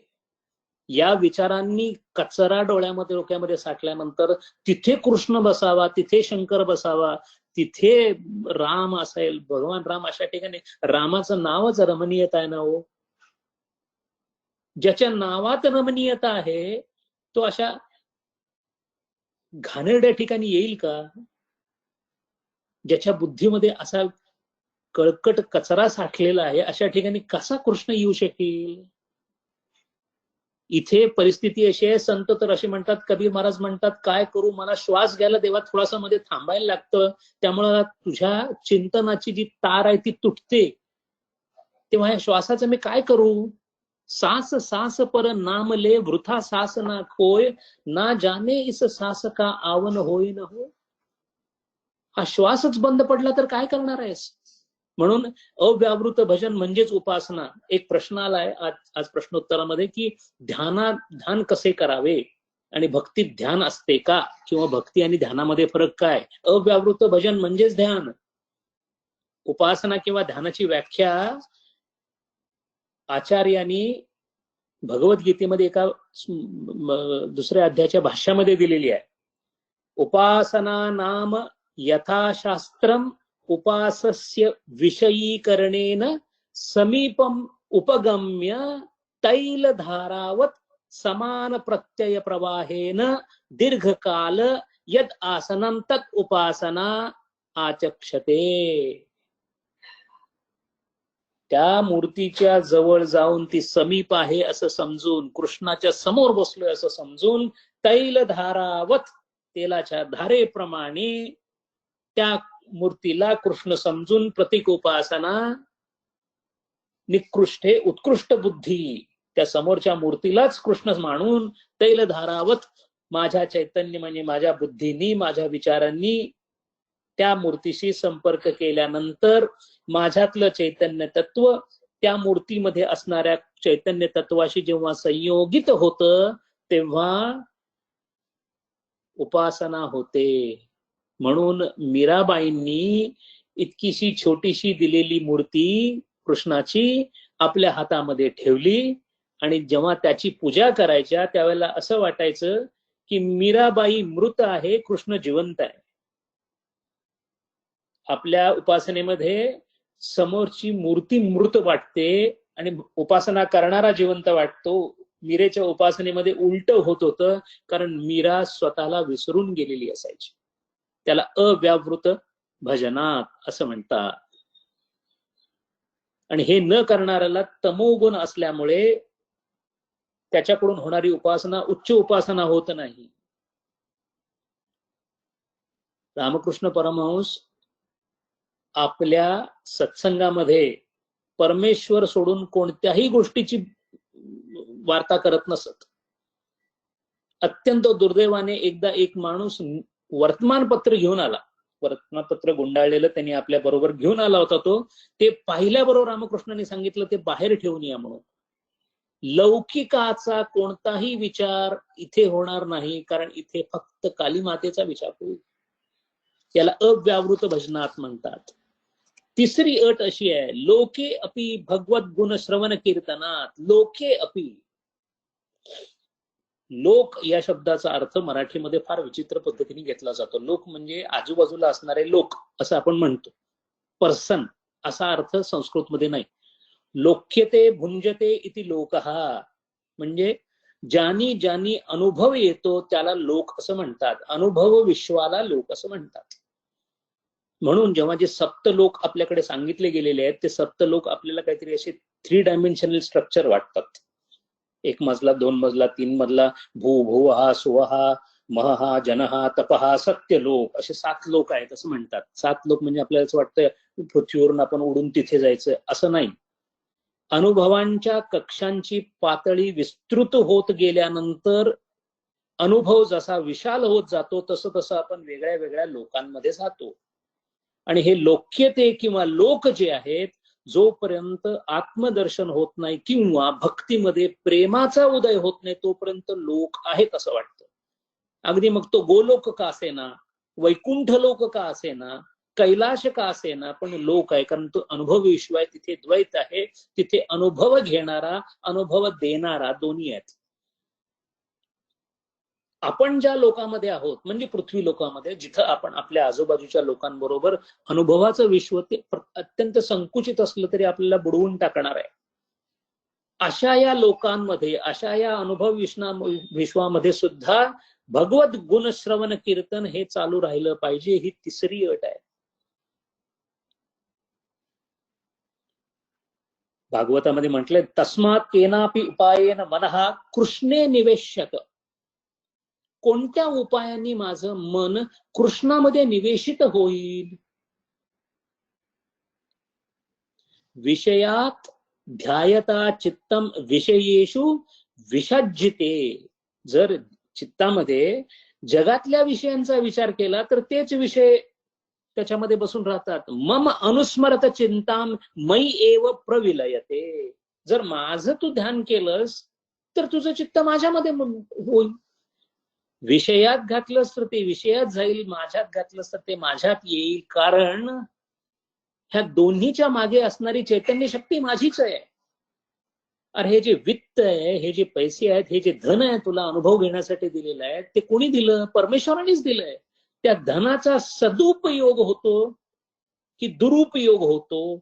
[SPEAKER 1] या विचारांनी कचरा डोक्यामध्ये साठल्यानंतर तिथे कृष्ण बसावा, तिथे शंकर बसावा, तिथे राम असेल, भगवान राम अशा ठिकाणी. रामाचं नावच रमणीयता आहे ना हो. ज्याच्या नावात रमणीयता आहे तो अशा घाणेरड्या ठिकाणी येईल का? ज्याच्या बुद्धीमध्ये असा कळकट कचरा साठलेला आहे अशा ठिकाणी कसा कृष्ण येऊ शकेल? इथे परिस्थिती अशी आहे, संत तर असे म्हणतात, कबीर महाराज म्हणतात, काय करू, मला श्वास घ्यायला देवा थोडासा मध्ये थांबायला लागतं, त्यामुळं तुझ्या चिंतनाची जी तार आहे ती तुटते, तेव्हा या श्वासाचं मी काय करू? सास सास पर नाम ले वृथा सास ना खोय, ना जाने इस सास का आवन होय न हो. हा श्वासच बंद पडला तर काय करणार आहेस? म्हणून अव्यावृत भजन म्हणजेच उपासना. एक प्रश्न आलाय आज प्रश्नोत्तरामध्ये की ध्यान कसे करावे आणि भक्तीत ध्यान असते का, किंवा भक्ती आणि ध्यानामध्ये फरक काय? अव्यावृत भजन म्हणजेच ध्यान. उपासना किंवा ध्यानाची व्याख्या आचार्यांनी भगवद्गीतेमध्ये एका दुसऱ्या अध्यायाच्या भाष्यामध्ये दिलेली आहे. उपासना नाम यथाशास्त्रम उपासस्य विषयीकरणेन समीपम उपगम्य तैलधारावत समान प्रत्यय प्रवाहेन दीर्घकाल यद आसनं तत् उपासना आचक्षते. त्या मूर्तीच्या जवळ जाऊन ती समीप आहे असं समजून, कृष्णाच्या समोर बसलोय असं समजून, तैलधारावत तेलाच्या धारेप्रमाणे त्या मूर्तीला कृष्ण समजून प्रतीक उपासना, निकृष्टे उत्कृष्ट बुद्धी, त्या समोरच्या मूर्तीलाच कृष्ण मानून तैलधारावत माझ्या चैतन्य म्हणजे माझ्या बुद्धीनी, माझ्या विचारांनी त्या मूर्तीशी संपर्क केल्यानंतर माझ्यातलं चैतन्य तत्व त्या मूर्तीमध्ये असणाऱ्या चैतन्य तत्वाशी जेव्हा संयोगित होतं तेव्हा उपासना होते. म्हणून मीराबाईंनी इतकीशी छोटीशी दिलेली मूर्ती कृष्णाची आपल्या हातामध्ये ठेवली आणि जेव्हा त्याची पूजा करायच्या त्यावेळेला असं वाटायचं की मीराबाई मृत आहे, कृष्ण जिवंत आहे. आपल्या उपासनेमध्ये समोरची मूर्ती मृत वाटते आणि उपासना करणारा जिवंत वाटतो. मीरेच्या उपासनेमध्ये उलट होत होतं, कारण मीरा स्वतःला विसरून गेलेली असायची. त्याला अव्यावृत भजनात असं म्हणतात. आणि हे न करणाऱ्याला तमोगुण असल्यामुळे त्याच्याकडून होणारी उपासना उच्च उपासना होत नाही. रामकृष्ण परमहंस आपल्या सत्संगामध्ये परमेश्वर सोडून कोणत्याही गोष्टीची वार्ता करत नसत. अत्यंत दुर्दैवाने एकदा एक माणूस वर्तमानपत्र घेऊन आला, वर्तमानपत्र गुंडाळलेलं त्यांनी आपल्या बरोबर घेऊन आला होता. तो ते पाहिल्याबरोबर रामकृष्णांनी सांगितलं ते बाहेर ठेवून या म्हणून. लौकिकाचा कोणताही विचार इथे होणार नाही, कारण इथे फक्त काली मातेचा विचार होईल. याला अव्यावृत भजनात म्हणतात. तिसरी अट अशी आहे, लोके अपि भगवत गुण श्रवण कीर्तनात. लोके अपि, लोक या शब्दाचा अर्थ मराठीमध्ये फार विचित्र पद्धतीने घेतला जातो. लोक म्हणजे आजूबाजूला असणारे लोक असं आपण म्हणतो, पर्सन असा अर्थ संस्कृतमध्ये नाही. लोक्यते भुंजते इति लोकहा, म्हणजे ज्यानी ज्यानी अनुभव येतो त्याला लोक असं म्हणतात. अनुभव विश्वाला लोक असं म्हणतात. म्हणून जेव्हा जे सप्तलोक आपल्याकडे सांगितले गेलेले आहेत ते सप्तलोक आपल्याला काहीतरी असे 3 डायमेन्शनल स्ट्रक्चर वाटतात. 1 मजला, 2 मजला, 3 मजला, भू भुवहा सुवहा महहा जनहा तपहा सत्यलोक, असे 7 लोक आहेत असं म्हणतात. 7 लोक म्हणजे आपल्याला असं वाटतं पृथ्वीवरून आपण उडून तिथे जायचं, असं नाही. अनुभवांच्या कक्षांची पातळी विस्तृत होत गेल्यानंतर अनुभव जसा विशाल होत जातो तसं तसं आपण वेगळ्या वेगळ्या लोकांमध्ये जातो. आणि हे लोक्यते किंवा लोक जे आहेत, जोपर्यंत आत्मदर्शन होत नाही किंवा भक्तीमध्ये प्रेमाचा उदय होत नाही तोपर्यंत लोक आहेत असं वाटतं. अगदी मग तो गोलोक का असेना, वैकुंठ लोक का असेना, कैलाश का असेना, पण लोक आहे. कारण तो अनुभव विश्व आहे, तिथे द्वैत आहे, तिथे अनुभव घेणारा अनुभव देणारा दोन्ही आहेत. आपण ज्या लोकांमध्ये आहोत म्हणजे पृथ्वी लोकांमध्ये, जिथं आपण आपल्या आजूबाजूच्या लोकांबरोबर अनुभवाचं विश्व ते अत्यंत संकुचित असलं तरी आपल्याला बुडवून टाकणार आहे. अशा या लोकांमध्ये, अशा या अनुभव विश्वामध्ये सुद्धा भगवत गुण श्रवण कीर्तन हे चालू राहिलं पाहिजे. ही तिसरी अट आहे. भागवतामध्ये म्हटलंय, तस्मात केनापि उपायेन मनः कृष्णे निवेश्यत. कोणत्या उपायांनी माझं मन कृष्णामध्ये निवेशित होईल? विषयात ध्यायता चित्तम विषयेषु विसज्जिते. जर चित्तामध्ये जगातल्या विषयांचा विचार केला तर तेच विषय त्याच्यामध्ये बसून राहतात. मम अनुस्मरत चिंताम मयी एव प्रविलयते. जर माझं तू ध्यान केलंस तर तुझं चित्त माझ्यामध्ये होईल. विषयात घातलंस तर ते विषयात जाईल, माझ्यात घातलंस तर ते माझ्यात येईल. कारण ह्या दोन्हीच्या मागे असणारी चैतन्य शक्ती माझीच आहे. अरे हे जे वित्त आहे, हे जे पैसे आहेत, हे जे धन आहे तुला अनुभव घेण्यासाठी दिलेलं आहे, ते कोणी दिलं? परमेश्वरानेच दिलंय. त्या धनाचा सदुपयोग होतो की दुरुपयोग होतो,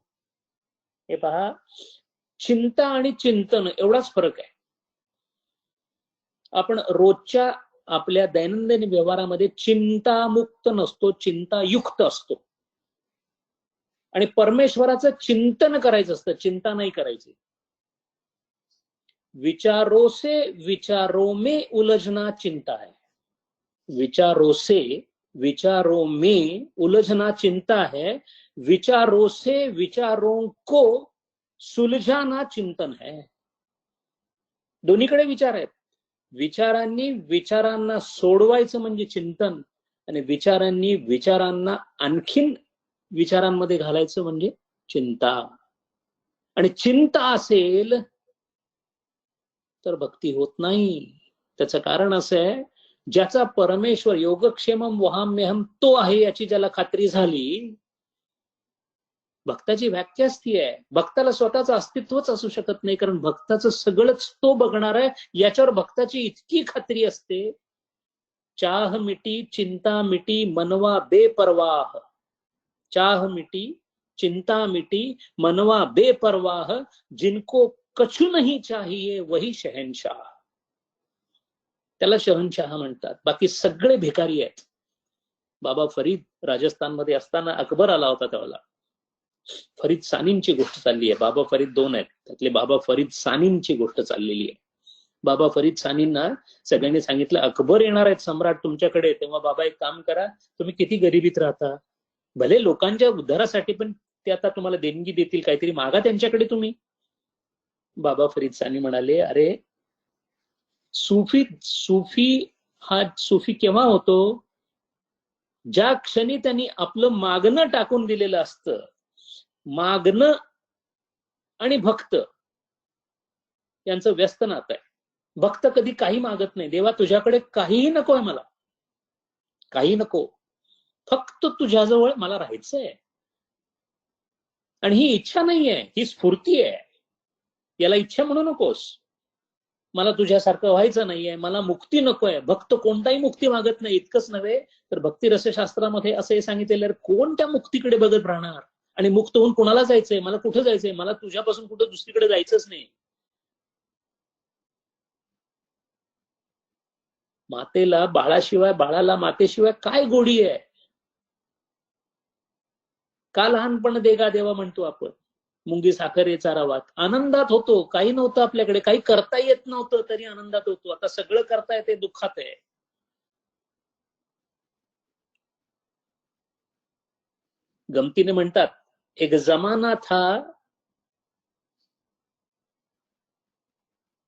[SPEAKER 1] हे पहा. चिंता आणि चिंतन एवढाच फरक आहे. आपण रोजच्या आपल्या दैनंदिन व्यवहारामध्ये चिंतामुक्त नसतो, चिंतायुक्त असतो. आणि परमेश्वराचं चिंतन करायचं असतं, चिंता नाही करायची. विचारों से विचारों में उलझना चिंता है. विचारों से विचारों में उलझना चिंता है. विचारों से विचारों को सुलझाना चिंतन है. दोन्हीकडे विचार आहेत. विचारांनी विचारांना सोडवायचं म्हणजे चिंतन, आणि विचारांनी विचारांना आणखीन विचारांमध्ये घालायचं म्हणजे चिंता. आणि चिंता असेल तर भक्ती होत नाही. त्याचं कारण असं आहे, ज्याचा परमेश्वर योगक्षेमम वहाम्यहम तो आहे याची ज्याला खात्री झाली, भक्ताची व्याख्याच ती आहे. भक्ताला स्वतःचं अस्तित्वच असू शकत नाही, कारण भक्ताचं सगळंच तो बघणार आहे. याच्यावर भक्ताची इतकी खात्री असते. चाह मिटी चिंता मिटी मनवा बेपरवाह, चाह मिटी चिंता मिटी मनवा बेपरवाह, जिनको कछु नहीं चाहिए वही शहनशाह. त्याला शहनशाह म्हणतात. बाकी सगळे भिकारी आहेत. बाबा फरीद राजस्थानमध्ये असताना अकबर आला होता त्यावेळेला. फरीद सानींची गोष्ट चालली आहे. बाबा फरीद 2 आहेत, त्यातले बाबा फरीद सानींची गोष्ट चाललेली आहे. बाबा फरीद सानींना सगळ्यांनी सांगितलं अकबर येणार आहेत सम्राट तुमच्याकडे, तेव्हा बाबा एक काम करा, तुम्ही किती गरिबीत राहता, भले लोकांच्या उद्धारासाठी पण ते आता तुम्हाला देणगी देतील, काहीतरी मागा त्यांच्याकडे तुम्ही. बाबा फरीद सानी म्हणाले, अरे सूफी हा सूफी केव्हा होतो, ज्या क्षणी त्यांनी आपलं मागणं टाकून दिलेलं असतं. मागणं आणि भक्त यांचं व्यस्त नातं आहे. भक्त कधी काही मागत नाही, देवा तुझ्याकडे काहीही नको आहे मला, काही नको, फक्त तुझ्याजवळ मला राहायचंय. आणि ही इच्छा नाहीये, ही स्फूर्ती आहे. याला इच्छा म्हणू नकोस. मला तुझ्यासारखं व्हायचं नाहीये, मला मुक्ती नकोय. भक्त कोणताही मुक्ती मागत नाही. इतकंच नव्हे तर भक्ती रसशास्त्रामध्ये असं हे सांगितलेलं, कोण त्या मुक्तीकडे बघत राहणार, आणि मुक्त होऊन कोणाला जायचंय, मला कुठं जायचंय, मला तुझ्यापासून कुठं दुसरीकडे जायचंच नाही. मातेला बाळाशिवाय, बाळाला मातेशिवाय काय गोडी आहे. का लहानपण देगा देवा म्हणतो आपण, मुंगी साखर चारावात. आनंदात होतो, काही नव्हतं आपल्याकडे, काही करता येत नव्हतं तरी आनंदात होतो. आता सगळं करता येते, दुःखात आहे. गमतीने म्हणतात, एक जमाना था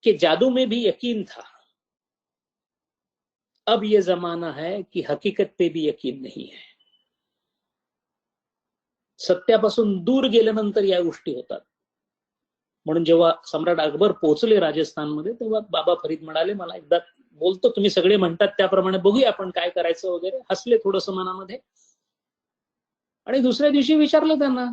[SPEAKER 1] कि जादू में भी यकीन था, अब ये जमाना है कि हकीकत पे भी यकीन नहीं है. सत्यापासून दूर गेल्यानंतर या गोष्टी होतात. म्हणून जेव्हा सम्राट अकबर पोहोचले राजस्थानमध्ये, तेव्हा बाबा फरीद म्हणाले, मला एकदा बोलतो, तुम्ही सगळे म्हणतात त्याप्रमाणे बघूया आपण काय करायचं वगैरे. हसले थोडस मनामध्ये. आणि दुसऱ्या दिवशी विचारलं त्यांना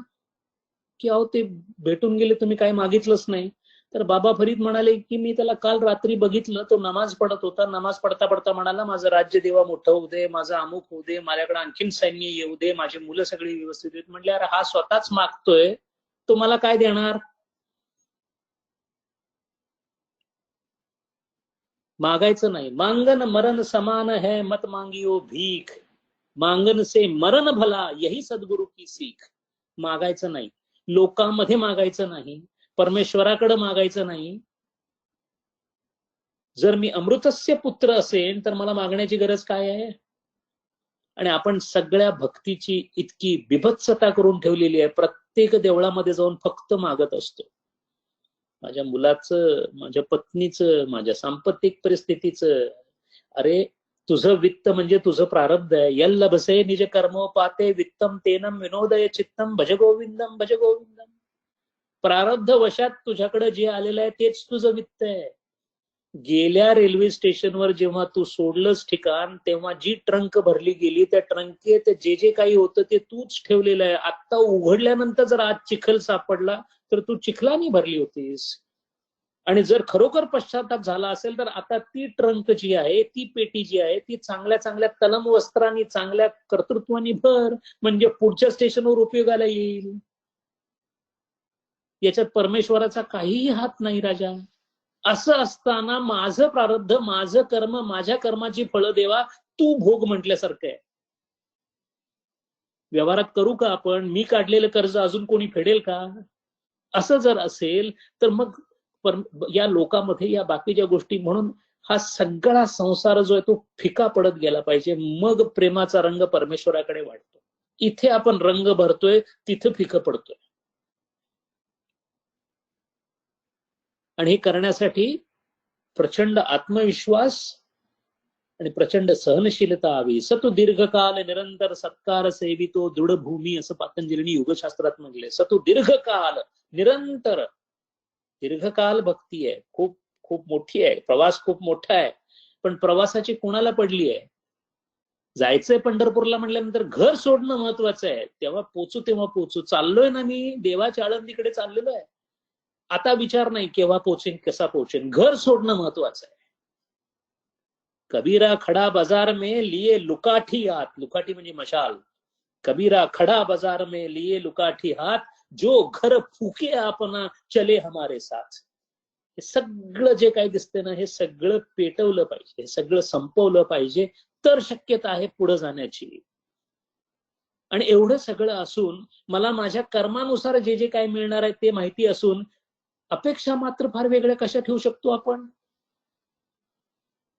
[SPEAKER 1] की अहो ते भेटून गेले, तुम्ही काय मागितलंच नाही. तर बाबा फरीद म्हणाले की मी त्याला काल रात्री बघितलं, तो नमाज पडत होता. नमाज पडता पडता म्हणाला, माझं राज्य देवा मोठं होऊ दे, माझं अमुक होऊ दे, माझ्याकडे आणखीन सैन्य येऊ दे, माझी मुलं सगळी व्यवस्थित आहेत. म्हटले अरे हा स्वतःच मागतोय, तो मला काय देणार. मागायचं नाही. मांगन मरण समान है, मत मांगियो भीख, मांगन से मरण भला, यही सद्गुरु की सीख. मागायचं नाही, लोकांमध्ये मागायचं नाही, परमेश्वराकडे मागायचं नाही. जर मी अमृतस्य पुत्र असेल तर मला मागण्याची गरज काय आहे. आणि आपण सगळ्या भक्तीची इतकी बिभत्सता करून ठेवलेली आहे, प्रत्येक देवळामध्ये जाऊन फक्त मागत असतो. माझ्या मुलाचं, माझ्या पत्नीचं, माझ्या सांपत्तिक परिस्थितीचं. अरे तुझं वित्त म्हणजे तुझं प्रारब्ध आहे. यल्ल बसे निज कर्मो पाते वित्तम तेनम विनोदय चित्तम भज गोविंदम भज गोविंदम. प्रारब्ध वशात तुझ्याकडे जे आलेलं आहे तेच तुझं वित्त आहे. गेल्या रेल्वे स्टेशनवर जेव्हा तू सोडलंस ठिकाण, तेव्हा जी ट्रंक भरली गेली, त्या ट्रंकेत जे जे काही होतं ते तूच ठेवलेलं आहे. आता उघडल्यानंतर जर आज चिखल सापडला तर तू चिखलानी भरली होतीस. आणि जर खरोखर पश्चाताप झाला असेल तर आता ती ट्रंक जी आहे, ती पेटी जी आहे, ती चांगल्या चांगल्या तलम वस्त्रांनी, चांगल्या कर्तृत्वानी भर, म्हणजे पुढच्या स्टेशनवर उपयोगाला येईल. याच्यात परमेश्वराचा काहीही हात नाही राजा. असं असताना माझं प्रारब्ध, माझं कर्म, माझ्या कर्माची फळं देवा तू भोग म्हटल्यासारखं आहे. व्यवहारात करू का आपण, मी काढलेलं कर्ज अजून कोणी फेडेल का. असं जर असेल तर मग या लोकांमध्ये या बाकीच्या गोष्टी, म्हणून हा सगळा संसार जो आहे तो फिका पडत गेला पाहिजे. मग प्रेमाचा रंग परमेश्वराकडे वाढतो. इथे आपण रंग भरतोय, तिथं फिकं पडतोय. आणि हे करण्यासाठी प्रचंड आत्मविश्वास आणि प्रचंड सहनशीलता हवी. सतु दीर्घकाल निरंतर सत्कार सेवितो दृढ भूमी, असं पातंजलीने युगशास्त्रात म्हटले. सतु दीर्घकाल निरंतर. दीर्घकाल भक्ती आहे, खूप खूप मोठी आहे, प्रवास खूप मोठा आहे. पण प्रवासाची कोणाला पडली आहे. जायचंय पंढरपूरला म्हटल्यानंतर घर सोडणं महत्वाचं आहे. तेव्हा पोचू. चाललोय ना मी देवाच्या आळंदीकडे चाललेलो आहे. आता विचार नाही केव्हा पोचेन, कसा पोचेन. घर सोडणं महत्वाचं आहे. कबीरा खडा बाजार में लिए लुकाठी हात. लुकाठी म्हणजे मशाल. कबीरा खडा बाजार में लिए लुकाठी हात, जो घर फुके आपना चले हमारे साथ. हे सगळं जे काही दिसते ना, हे सगळं पेटवलं पाहिजे, हे सगळं संपवलं पाहिजे, तर शक्यता आहे पुढे जाण्याची. आणि एवढं सगळं असून मला माझ्या कर्मानुसार जे जे काय मिळणार आहे ते माहिती असून अपेक्षा मात्र फार वेगळ्या कशा ठेवू शकतो आपण.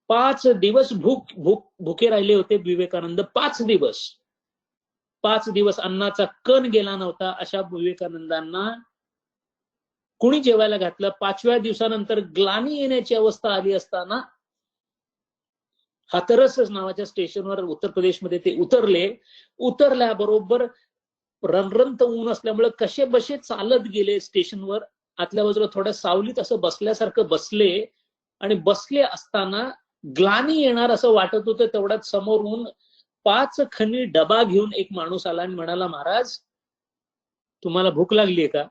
[SPEAKER 1] 5 दिवस भुके राहिले होते विवेकानंद. 5 दिवस अन्नाचा कण गेला नव्हता. अशा विवेकानंदांना कुणी जेवायला घातलं. 5व्या दिवसानंतर ग्लानी येण्याची अवस्था आली असताना हाथरस नावाच्या स्टेशनवर उत्तर प्रदेशमध्ये ते उतरले. उतरल्याबरोबर रणरणत ऊन असल्यामुळे कसे बसे चालत गेले स्टेशनवर. आतल्या बाजूला थोड्या सावलीत असं बसल्यासारखं बसले. आणि बसले असताना ग्लानी येणार असं वाटत होतं. तेवढ्यात समोरून 5 खणी डबा घेऊन एक माणूस आला आणि म्हणाला, महाराज तुम्हाला भूक लागलीये का?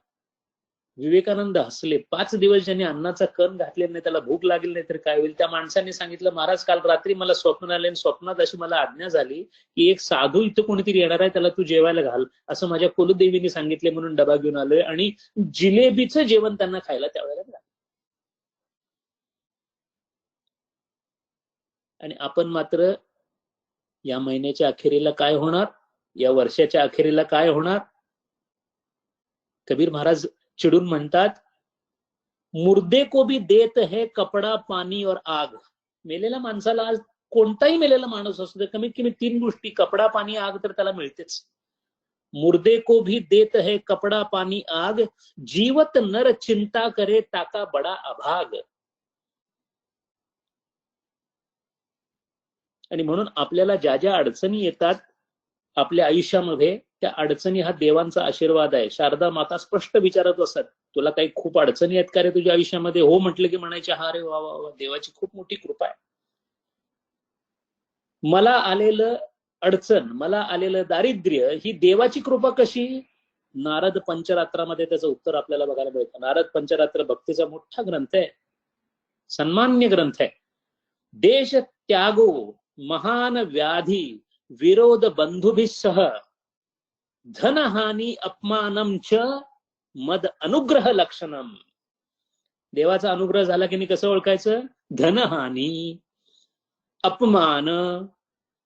[SPEAKER 1] विवेकानंद हसले. 5 दिवस ज्यांनी अन्नाचा कण घातले नाही त्याला भूक लागली नाही तर काय होईल. त्या माणसाने सांगितलं, महाराज काल रात्री मला स्वप्न आले आणि स्वप्नात अशी मला आज्ञा झाली की एक साधू इथं कोणीतरी येणार आहे, त्याला तू जेवायला घाल असं माझ्या कुलदेवीने सांगितले, म्हणून डबा घेऊन आलोय. आणि जिलेबीचं जेवण त्यांना खायला त्यावेळेला मिळालं. आणि आपण मात्र या महिन्याच्या अखेरीला काय होणार, या वर्षाच्या अखेरीला काय होणार. कबीर महाराज चिडून म्हणतात, मुर्दे को भी देत है कपडा पाणी और आग. मेलेल्या माणसाला आज कोणताही मेलेला माणूस असू दे, कमीत कमी 3 गोष्टी कपडा पाणी आग तर त्याला मिळतेच. मुर्दे को भी देत है कपडा पाणी आग, जीवत नर चिंता करे ताका बडा अभाग. आणि म्हणून आपल्याला ज्या ज्या अडचणी येतात आपल्या आयुष्यामध्ये, त्या अडचणी हा देवांचा आशीर्वाद आहे. शारदा माता स्पष्ट विचारत असतात, तुला काही खूप अडचणी आहेत का रे तुझ्या आयुष्यामध्ये? हो म्हटलं की म्हणायचे, हा रे वा वा वा, देवाची खूप मोठी कृपा आहे. मला आलेलं अडचण, मला आलेलं दारिद्र्य ही देवाची कृपा कशी? नारद पंचरात्रामध्ये त्याचं उत्तर आपल्याला बघायला मिळतं. नारद पंचरात्र भक्तीचा मोठा ग्रंथ आहे, सन्मान्य ग्रंथ आहे. देश त्यागो महान व्याधी विरोध बंधुभिसह धनहानी अपमानम च मद अनुग्रह लक्षणम. देवाचा अनुग्रह झाला की नाही कसं ओळखायचं? धनहानी, अपमान,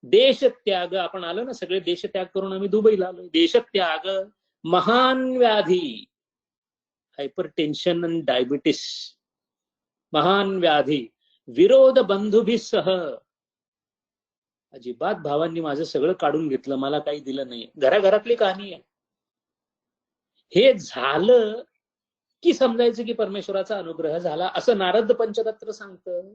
[SPEAKER 1] देशत्याग. आपण आलो ना सगळे देशत्याग करून आम्ही दुबईला आलो. देशत्याग, महान व्याधी, हायपर टेन्शन आणि डायबिटीस, महान व्याधी, विरोध बंधुभिसह. अजिबात भावांनी माझं सगळं काढून घेतलं, मला काही दिलं नाही. घराघरातली कहाणी आहे. हे झालं की समजायचं की परमेश्वराचा अनुग्रह झाला असं नारद पंचरात्र सांगतं.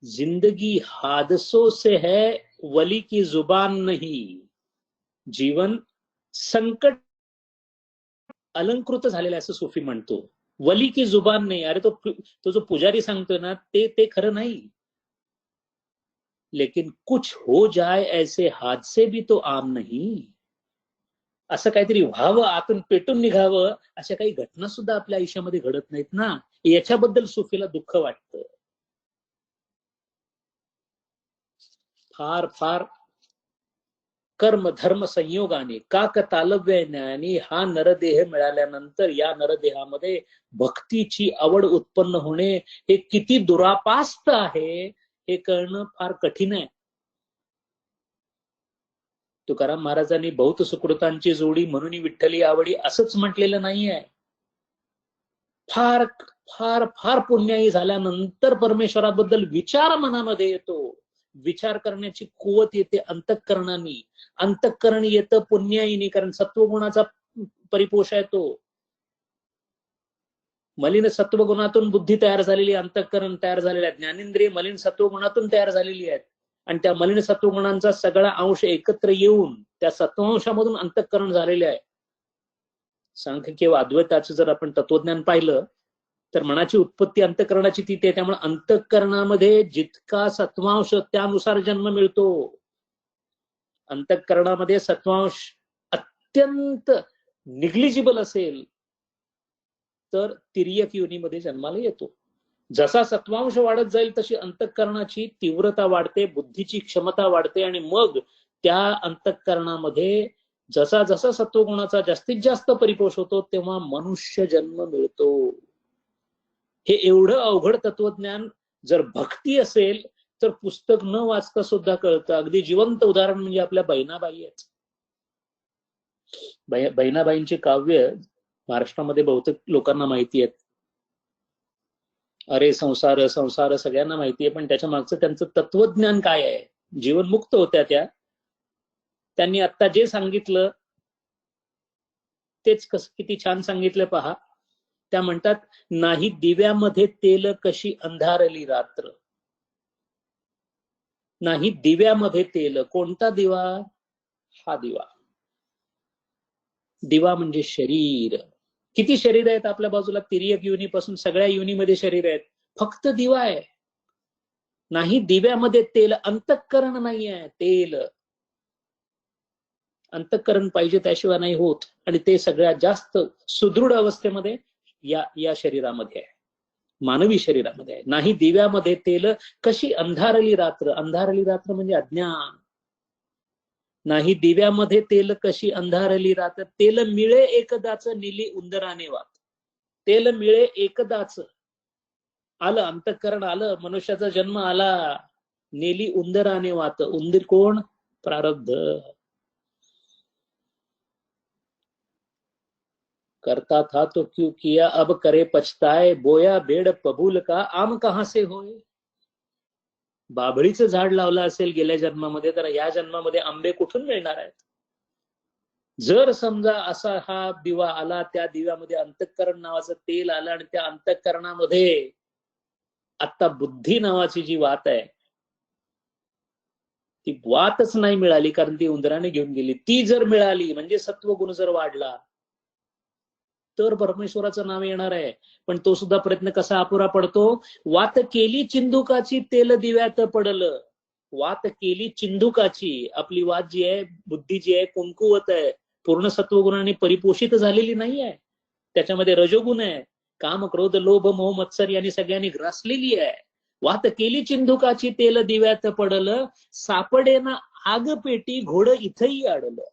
[SPEAKER 1] जिंदगी हादसों से है वली की जुबान नहीं. जीवन संकट अलंकृत झालेलं असं सूफी म्हणतो. वली की जुबान नाही. अरे तो जो पुजारी सांगतोय ना ते खरं नाही. लेकिन कुछ हो जाए ऐसे हादसे भी तो आम नहीं. असं काहीतरी व्हावं, आतून पेटून निघावं, अशा काही घटना सुद्धा आपल्या आयुष्यामध्ये घडत नाहीत ना. याच्याबद्दल सुफीला दुःख वाटतं. फार फार कर्म धर्म संयोगाने काकतालव्याने हा नरदेह मिळाल्यानंतर या नरदेहामध्ये भक्तीची आवड उत्पन्न होणे हे किती दुरापास्त आहे हे कळणं फार कठीण आहे. तुकाराम महाराजांनी बहुत सुकृतांची जोडी म्हणून विठ्ठली आवडी असंच म्हटलेलं नाहीये. फार फार फार पुण्याई झाल्यानंतर परमेश्वराबद्दल विचार मनामध्ये येतो. विचार करण्याची कुवत येते अंतःकरणाने. अंतःकरण येतं पुण्याईनी, कारण सत्वगुणाचा परिपोष आहे तो. मलिन सत्वगुणातून बुद्धी तयार झालेली, अंतःकरण तयार झालेलं आहे. ज्ञानेंद्रिय मलिन सत्वगुणातून तयार झालेली आहेत. आणि त्या मलिन सत्वगुणांचा सगळा अंश एकत्र येऊन त्या सत्वांशामधून अंतःकरण झालेले आहे. सांख्य किंवा अद्वैताचं जर आपण तत्वज्ञान पाहिलं तर मनाची उत्पत्ती अंतःकरणाची तिथे, त्यामुळे अंतःकरणामध्ये जितका सत्वांश त्यानुसार जन्म मिळतो. अंतःकरणामध्ये सत्वांश अत्यंत निग्लिजिबल असेल तर तिर्यक योनीमध्ये जन्माला येतो. जसा सत्वांश वाढत जाईल तशी अंतःकरणाची तीव्रता वाढते, बुद्धीची क्षमता वाढते, आणि मग त्या अंतःकरणामध्ये जसा जसा सत्वगुणाचा जास्तीत जास्त परिपोष होतो तेव्हा मनुष्य जन्म मिळतो. हे एवढं अवघड तत्वज्ञान जर भक्ती असेल तर पुस्तक न वाचता सुद्धा कळतं. अगदी जिवंत उदाहरण म्हणजे आपल्या बहिणाबाई आहेत. बहिणाबाईंची काव्य महाराष्ट्रामध्ये बहुतेक लोकांना माहिती आहेत. अरे संसार संसार सगळ्यांना माहिती आहे, पण त्याच्या मागचं त्यांचं तत्वज्ञान काय आहे? जीवनमुक्त होत्या त्या. त्यांनी आता जे सांगितलं तेच किती छान सांगितलं पहा. त्या म्हणतात, नाही दिव्यामध्ये तेल कशी अंधारली रात्र. नाही दिव्यामध्ये तेल. कोणता दिवा? हा दिवा. दिवा म्हणजे शरीर. किती शरीर आहेत आपल्या बाजूला? तिर्यक योनीपासून सगळ्या योनीमध्ये शरीर आहेत. फक्त दिवा आहे. नाही दिव्यामध्ये तेल. अंतःकरण नाही आहे, तेल. अंतःकरण पाहिजे, त्याशिवाय नाही होत. आणि ते सगळ्यात जास्त सुदृढ अवस्थेमध्ये या शरीरामध्ये आहे, मानवी शरीरामध्ये आहे. नाही दिव्यामध्ये तेल कशी अंधारली रात्र. अंधारली रात्र म्हणजे अज्ञान. नाही दिव्यामध्ये तेल कशी अंधारली रात्र. तेल मिळे एकदाच निली उंदराने वात. तेल मिळे एकदाच. आलं अंतःकरण, आलं मनुष्याचा जन्म आला, नेली उंदराने वात. उंदीर कोण? प्रारब्ध. करता था तो क्यों किया, अब करे पछताए. बोया बेड पबूल का, आम कहां से होय. बाभळीचं झाड लावलं असेल गेल्या जन्मामध्ये, तर या जन्मामध्ये आंबे कुठून मिळणार आहेत? जर समजा असा हा दिवा आला, त्या दिव्यामध्ये अंतःकरण नावाचं तेल आलं, आणि त्या अंतःकरणामध्ये आता बुद्धी नावाची जी वात आहे, ती वातच नाही मिळाली, कारण ती उंदराने घेऊन गेली. ती जर मिळाली म्हणजे सत्वगुण जर वाढला तर परमेश्वराचं नाव येणार आहे. पण तो सुद्धा प्रयत्न कसा अपुरा पडतो? वात केली चिंधुकाची, तेल दिव्यात पडलं. वात केली चिंधुकाची. आपली वात जी आहे, बुद्धी जी आहे, कुंकुवत आहे, पूर्ण सत्वगुणाने परिपोषित झालेली नाही आहे. त्याच्यामध्ये रजोगुण आहे, काम क्रोध लोभ मोह मत्सर यांनी सगळ्यांनी ग्रासलेली आहे. वात केली चिंधुकाची, तेल दिव्यात पडलं. सापडेना आग पेटी, घोड इथंही अडलं.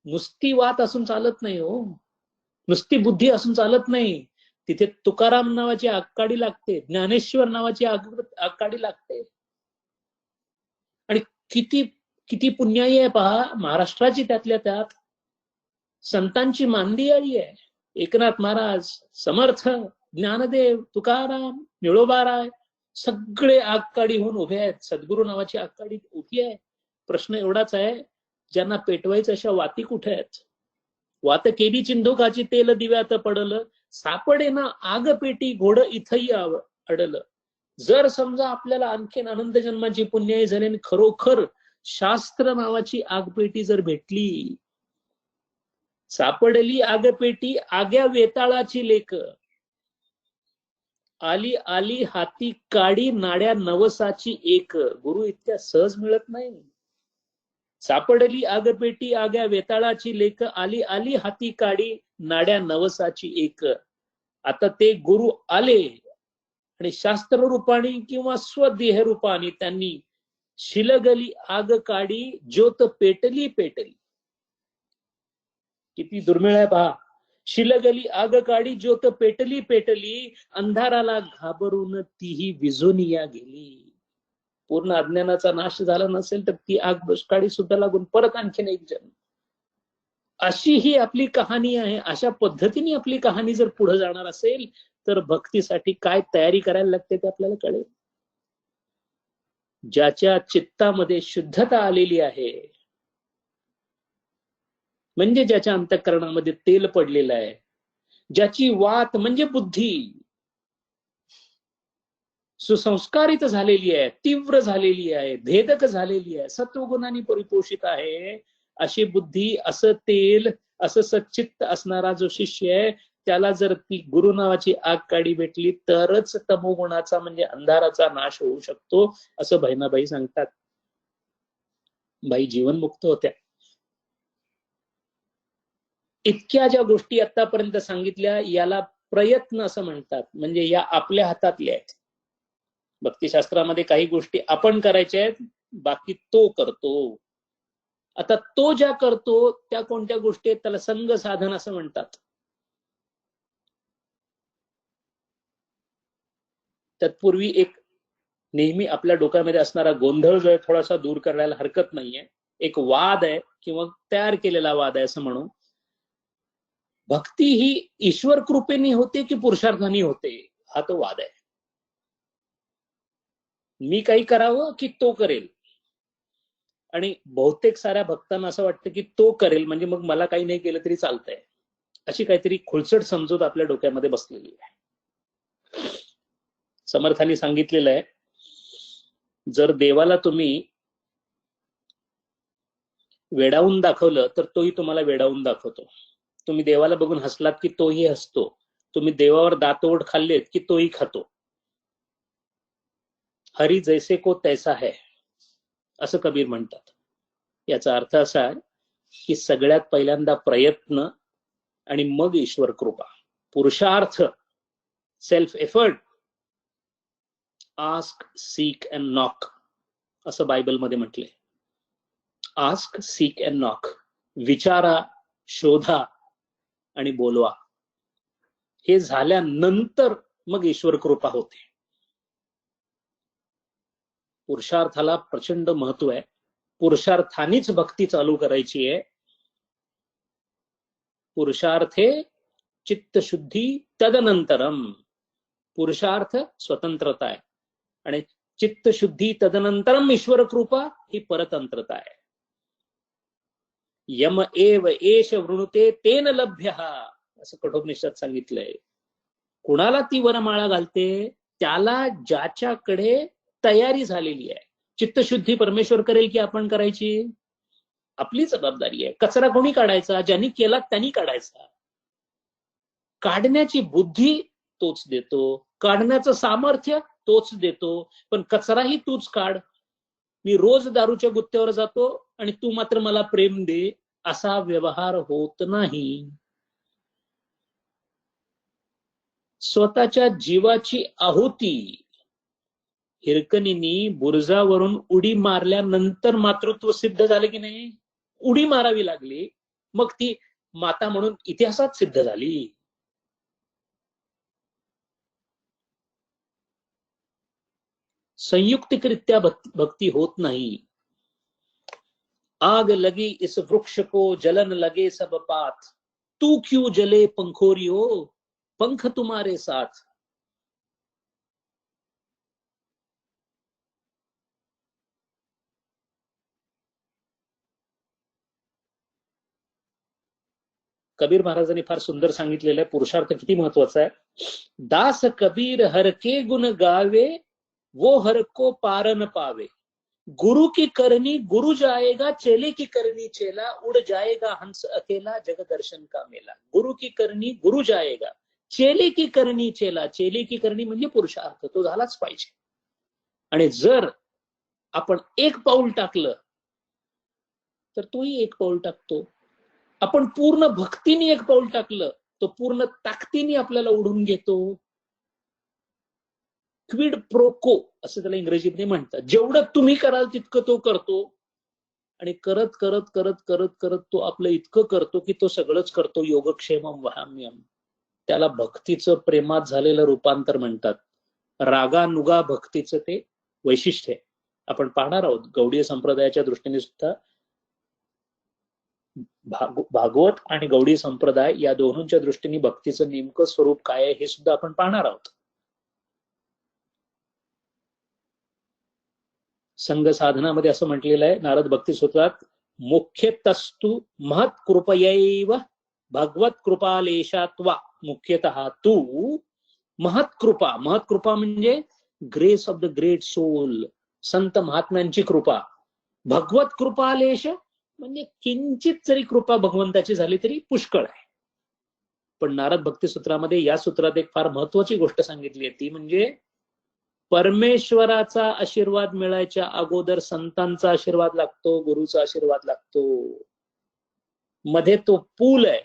[SPEAKER 1] नुसती वात असून चालत नाही हो, नुसती बुद्धी असून चालत नाही. तिथे तुकाराम नावाची आगकाडी लागते, ज्ञानेश्वर नावाची आगकाडी लागते. आणि किती किती पुण्याई आहे पहा, महाराष्ट्राची त्यातल्या त्यात संतांची मांदियाळी आहे. एकनाथ महाराज, समर्थ, ज्ञानदेव, तुकाराम, निळोबाराय सगळे आगकाडी होऊन उभे आहेत. सद्गुरू नावाची आगकाडी उभी आहे. प्रश्न एवढाच आहे, ज्यांना पेटवायचं अशा वाती कुठे आहेत? वात केली चिंधुकाची, तेल दिव्यात पडलं. सापडेना आग पेटी, घोड इथंही अडलं. जर समजा आपल्याला आणखीन अनंत जन्माची पुण्याई झाली आणि खरोखर शास्त्र नावाची आगपेटी जर भेटली, सापडली आगपेटी, आग्या वेताळाची लेक. आली आली हाती काडी, नाड्या नवसाची एक. गुरु इतक्या सहज मिळत नाही. सापडली आगपेटी, आग्या वेताळाची लेक. आली आली हाती काडी, नाड्या नवसाची एक. आता ते गुरु आले आणि शास्त्र रूपाने किंवा स्वदेह रूपाने त्यांनी शिलगली आग काढी, ज्योत पेटली पेटली. किती दुर्मिळ आहे पहा. शिलगली आग काढी, ज्योत पेटली पेटली. अंधाराला घाबरून तीही विझोनिया गेली. पूर्ण अज्ञानाचा नाश झाला नसेल तर ती आग काढी सुद्धा लागून परत आणखीन एक जन्म. अशी ही आपली कहाणी आहे. अशा पद्धतीने आपली कहाणी जर पुढे जाणार असेल तर भक्तीसाठी काय तयारी करायला लागते ते आपल्याला कळेल. ज्याच्या चित्तामध्ये शुद्धता आलेली आहे, म्हणजे ज्याच्या अंतःकरणामध्ये तेल पडलेलं आहे, ज्याची वात म्हणजे बुद्धी सुसंस्कारित झालेली आहे, तीव्र झालेली आहे, भेदक झालेली आहे, सत्वगुणांनी परिपोषित आहे, अशी बुद्धी, असं तेल, असं सच्चित्त असणारा जो शिष्य आहे त्याला जर ती गुरु नावाची आग काडी भेटली तरच तमोगुणाचा म्हणजे अंधाराचा नाश होऊ शकतो, असं बहिणाबाई सांगतात. बाई जीवनमुक्त होत्या. इतक्या ज्या गोष्टी आतापर्यंत सांगितल्या याला प्रयत्न असं म्हणतात, म्हणजे या आपल्या हातातल्या आहेत. भक्तिशास्त्रामध्ये काही गोष्टी आपण करायच्या आहेत, बाकी तो करतो. आता तो ज्या करतो त्या कोणत्या गोष्टी आहेत, त्याला संग साधन असं म्हणतात. तत्पूर्वी एक नेहमी आपल्या डोक्यामध्ये असणारा गोंधळ जो आहे थोडासा दूर करायला हरकत नाहीये. एक वाद आहे किंवा तयार केलेला वाद आहे असं म्हणू. भक्ती ही ईश्वर कृपेने होते की पुरुषार्थाने होते, हा तो वाद आहे. मी काही करावं की तो करेल, आणि बहुतेक साऱ्या भक्तांना असं वाटतं की तो करेल म्हणजे मग मला काही नाही केलं तरी चालतंय, अशी काहीतरी खुळचट समजूत आपल्या डोक्यामध्ये बसलेली आहे. समर्थांनी सांगितलेलं आहे, जर देवाला तुम्ही वेडावून दाखवलं तर तोही तुम्हाला वेडावून दाखवतो. तुम्ही देवाला बघून हसलात की तोही हसतो. तुम्ही देवावर दातोड खाल्लेत की तोही खातो. हरी जैसे को तैसा है असं कबीर म्हणतात. याचा अर्थ असा आहे की सगळ्यात पहिल्यांदा प्रयत्न आणि मग ईश्वर कृपा. पुरुषार्थ, self effort, ask, sick and knock असं बायबलमध्ये म्हटलंय. आस्क, सीक अँड नॉक, विचारा, शोधा आणि बोलवा. हे झाल्यानंतर मग ईश्वर कृपा होते. पुरुषार्थाला प्रचंड महत्व आहे. पुरुषार्थानेच भक्ती चालू करायची आहे. पुरुषार्थे चित्तशुद्धी तदनंतरम. पुरुषार्थ स्वतंत्रता आहे आणि चित्तशुद्धी तदनंतरम ईश्वर कृपा ही परतंत्रता आहे. यम एव एष वृणुते तेन लभ्य असं कठोपनिषदात सांगितलंय. कुणाला ती वरमाळा घालते? त्याला ज्याच्याकडे तयारी झालेली आहे. चित्तशुद्धी परमेश्वर करेल की आपण करायची? आपली जबाबदारी आहे. कचरा कोणी काढायचा? ज्यांनी केला त्यांनी काढायचा. काढण्याची बुद्धी तोच देतो, काढण्याचं सामर्थ्य तोच देतो, पण कचराही तूच काढ. मी रोज दारूच्या गुत्त्यावर जातो आणि तू मात्र मला प्रेम दे, असा व्यवहार होत नाही. स्वतःच्या जीवाची आहुती हिरकणींनी बुरुजावरून उडी मारल्यानंतर मातृत्व सिद्ध झालं की नाही? उडी मारावी लागली, मग ती माता म्हणून इतिहासात सिद्ध झाली. संयुक्तिकरित्या भक्ती होत नाही. आग लगी इस वृक्ष को जलन लगे सब पात, तू क्यों जले पंखोरियो, पंख तुम्हारे साथ. कबीर महाराजांनी फार सुंदर सांगितलेलं आहे पुरुषार्थ किती महत्वाचा आहे. दास कबीर हर के गुण गावे, वो हर को पारन पावे. गुरु की करनी गुरु जाएगा, चेले की करनी चेला, उड़ जाएगा हंस अकेला, जग दर्शन का मेला. गुरु की करनी गुरु जाएगा, चेले की करनी चेला. चेले की करनी म्हणजे पुरुषार्थ, तो झालाच पाहिजे. आणि जर आपण एक पाऊल टाकलं तर तोही एक पाऊल टाकतो. आपण पूर्ण भक्तीने एक पाऊल टाकलं तो पूर्ण ताकदीने आपल्याला ओढून घेतो. क्विड प्रोको असं त्याला इंग्रजीमध्ये म्हणतात. जेवढं तुम्ही कराल तितकं तो करतो, आणि करत करत करत करत करत तो आपलं इतकं करतो की तो सगळंच करतो. योगक्षेमम वहाम्यम. त्याला भक्तीचं प्रेमात झालेलं रूपांतर म्हणतात. रागानुगा भक्तीचं ते वैशिष्ट्य आहे. आपण पाहणार आहोत गौडीय संप्रदायाच्या दृष्टीने सुद्धा. भागवत आणि गौडी संप्रदाय या दोन्हीच्या दृष्टीने भक्तीचं नेमकं स्वरूप काय आहे हे सुद्धा आपण पाहणार आहोत. संघ साधनामध्ये असं म्हटलेलं आहे नारद भक्ती सूत्रात, मुख्यतस्तु महत् कृपयैव भगवत कृपालेशात्वा. मुख्यतः तू महत् कृपा. महत् कृपा म्हणजे grace of the great soul, संत महात्म्यांची कृपा. भगवत कृपालेश म्हणजे किंचित जरी कृपा भगवंताची झाली तरी पुष्कळ आहे. पण नारद भक्ती सूत्रामध्ये या सूत्रात एक फार महत्वाची गोष्ट सांगितली आहे, ती म्हणजे परमेश्वराचा आशीर्वाद मिळायच्या अगोदर संतांचा आशीर्वाद लागतो, गुरुचा आशीर्वाद लागतो. मध्ये तो पूल आहे,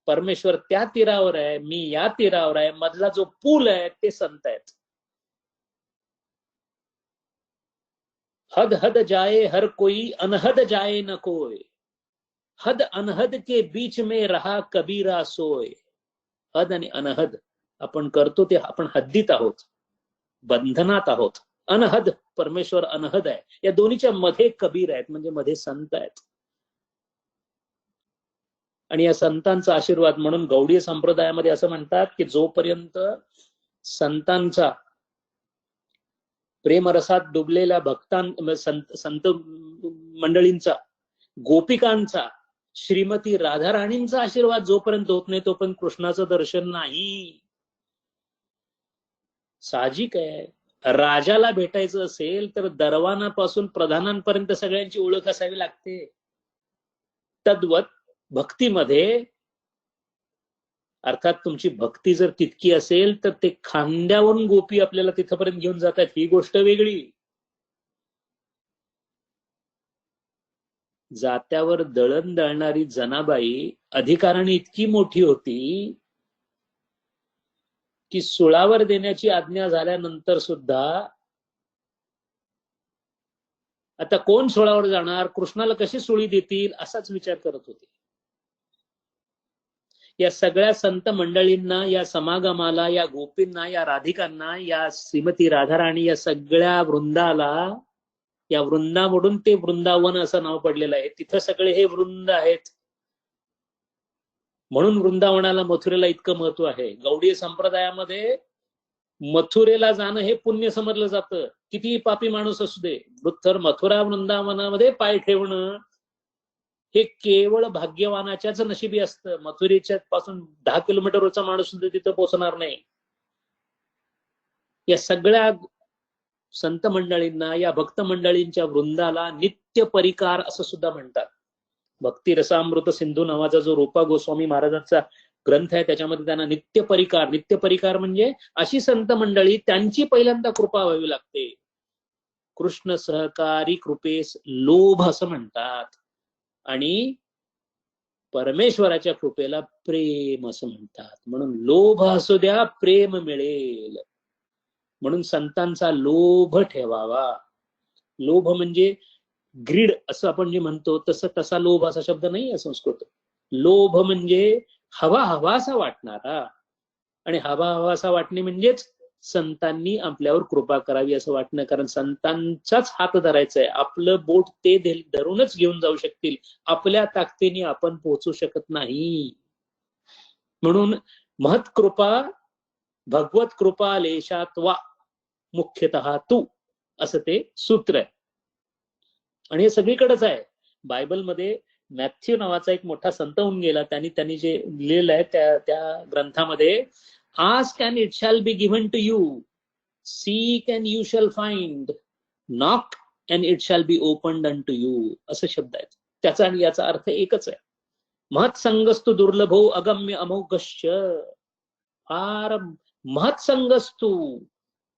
[SPEAKER 1] परमेश्वर त्या तीरावर आहे, मी या तीरावर आहे, मधला जो पूल आहे ते संत आहेत. हद हद जाए हर कोई, अनहद जाए न कोय, हद अनहद के बीच में रहा कबीरा सोय. हद आणि अनहद आपण करतो ते आपण हद्दीत आहोत, बंधनात आहोत. अनहद, परमेश्वर अनहद आहे, या दोन्हीच्या मध्ये कबीर आहेत, म्हणजे मध्ये संत आहेत. आणि या संतांचा आशीर्वाद म्हणून गौडीय संप्रदायामध्ये असं म्हणतात की जोपर्यंत संतांचा, प्रेमरसात डुबलेल्या संत मंडळींचा, गोपिकांचा, श्रीमती राधाराणींचा आशीर्वाद जोपर्यंत होत नाही तोपर्यंत कृष्णाचं दर्शन नाही. साहजिक आहे, राजाला भेटायचं असेल तर दरवानापासून प्रधानांपर्यंत सगळ्यांची ओळख असावी लागते. तद्वत भक्तीमध्ये, अर्थात तुमची भक्ती जर तितकी असेल तर ते खांद्यावरून गोपी आपल्याला तिथपर्यंत घेऊन जातात, ही गोष्ट वेगळी. जात्यावर दळण दळणारी जनाबाई अधिकाराने इतकी मोठी होती की सुळावर देण्याची आज्ञा झाल्यानंतर सुद्धा आता कोण सुळावर जाणार, कृष्णाला कशी सुळी देतील असाच विचार करत होते. या सगळ्या संत मंडळींना, या समागमाला, या गोपींना, या राधिकांना, या श्रीमती राधाराणी, या सगळ्या वृंदाला, या वृंदामधून ते वृंदावन असं नाव पडलेलं आहे. तिथं सगळे हे वृंद आहेत, म्हणून वृंदावनाला, मथुरेला इतकं महत्व आहे. गौडीय संप्रदायामध्ये मथुरेला जाणं हे पुण्य समजलं जातं, किती पापी माणूस असू दे. तर मथुरा वृंदावनामध्ये पाय ठेवणं हे केवळ भाग्यवानाच्याच नशिबी असतं. मथुरेच्या पासून 10 किलोमीटरवरचा माणूस सुद्धा तिथं पोहोचणार नाही. या सगळ्या संत मंडळींना, या भक्त मंडळींच्या वृंदाला नित्य परिकार असं सुद्धा म्हणतात. भक्ती रसामृत सिंधू नावाचा जो रूपा गोस्वामी महाराजांचा ग्रंथ आहे त्याच्यामध्ये त्यांना नित्य परिकार म्हणजे अशी संत मंडळी, त्यांची पहिल्यांदा कृपा व्हावी लागते. कृष्ण सहकारी कृपेस लोभ असं म्हणतात, आणि परमेश्वराच्या कृपेला प्रेम असं म्हणतात. म्हणून लोभ असू द्या, प्रेम मिळेल. म्हणून संतांचा लोभ ठेवावा. लोभ म्हणजे ग्रीड असं आपण जे म्हणतो तसा लोभ असा शब्द नाही आहे संस्कृत. लोभ म्हणजे हवासा वाटणारा, आणि हवासा वाटणे म्हणजेच संतांनी आपल्यावर कृपा करावी असं वाटणं. कारण संतांचाच हात धरायचा आहे, आपलं बोट ते धरूनच घेऊन जाऊ शकतील, आपल्या ताकदीने आपण पोहोचू शकत नाही. म्हणून महत्कृपा भगवत कृपा लेशात वा मुख्यतः तू, असं ते सूत्र आहे. आणि हे सगळीकडेच आहे. बायबलमध्ये मॅथ्यू नावाचा एक मोठा संत होऊन गेला, त्यांनी जे लिहिलेलं आहे त्या ग्रंथामध्ये, ask and it shall be given to you, seek and you shall find, knock and it shall be opened unto you, असे शब्द आहेत. त्याचा आणि याचा अर्थ एकच आहे. महत्संगस्तु दुर्लभो अगम्य अमोघश्च. फार महत्संगस्तु,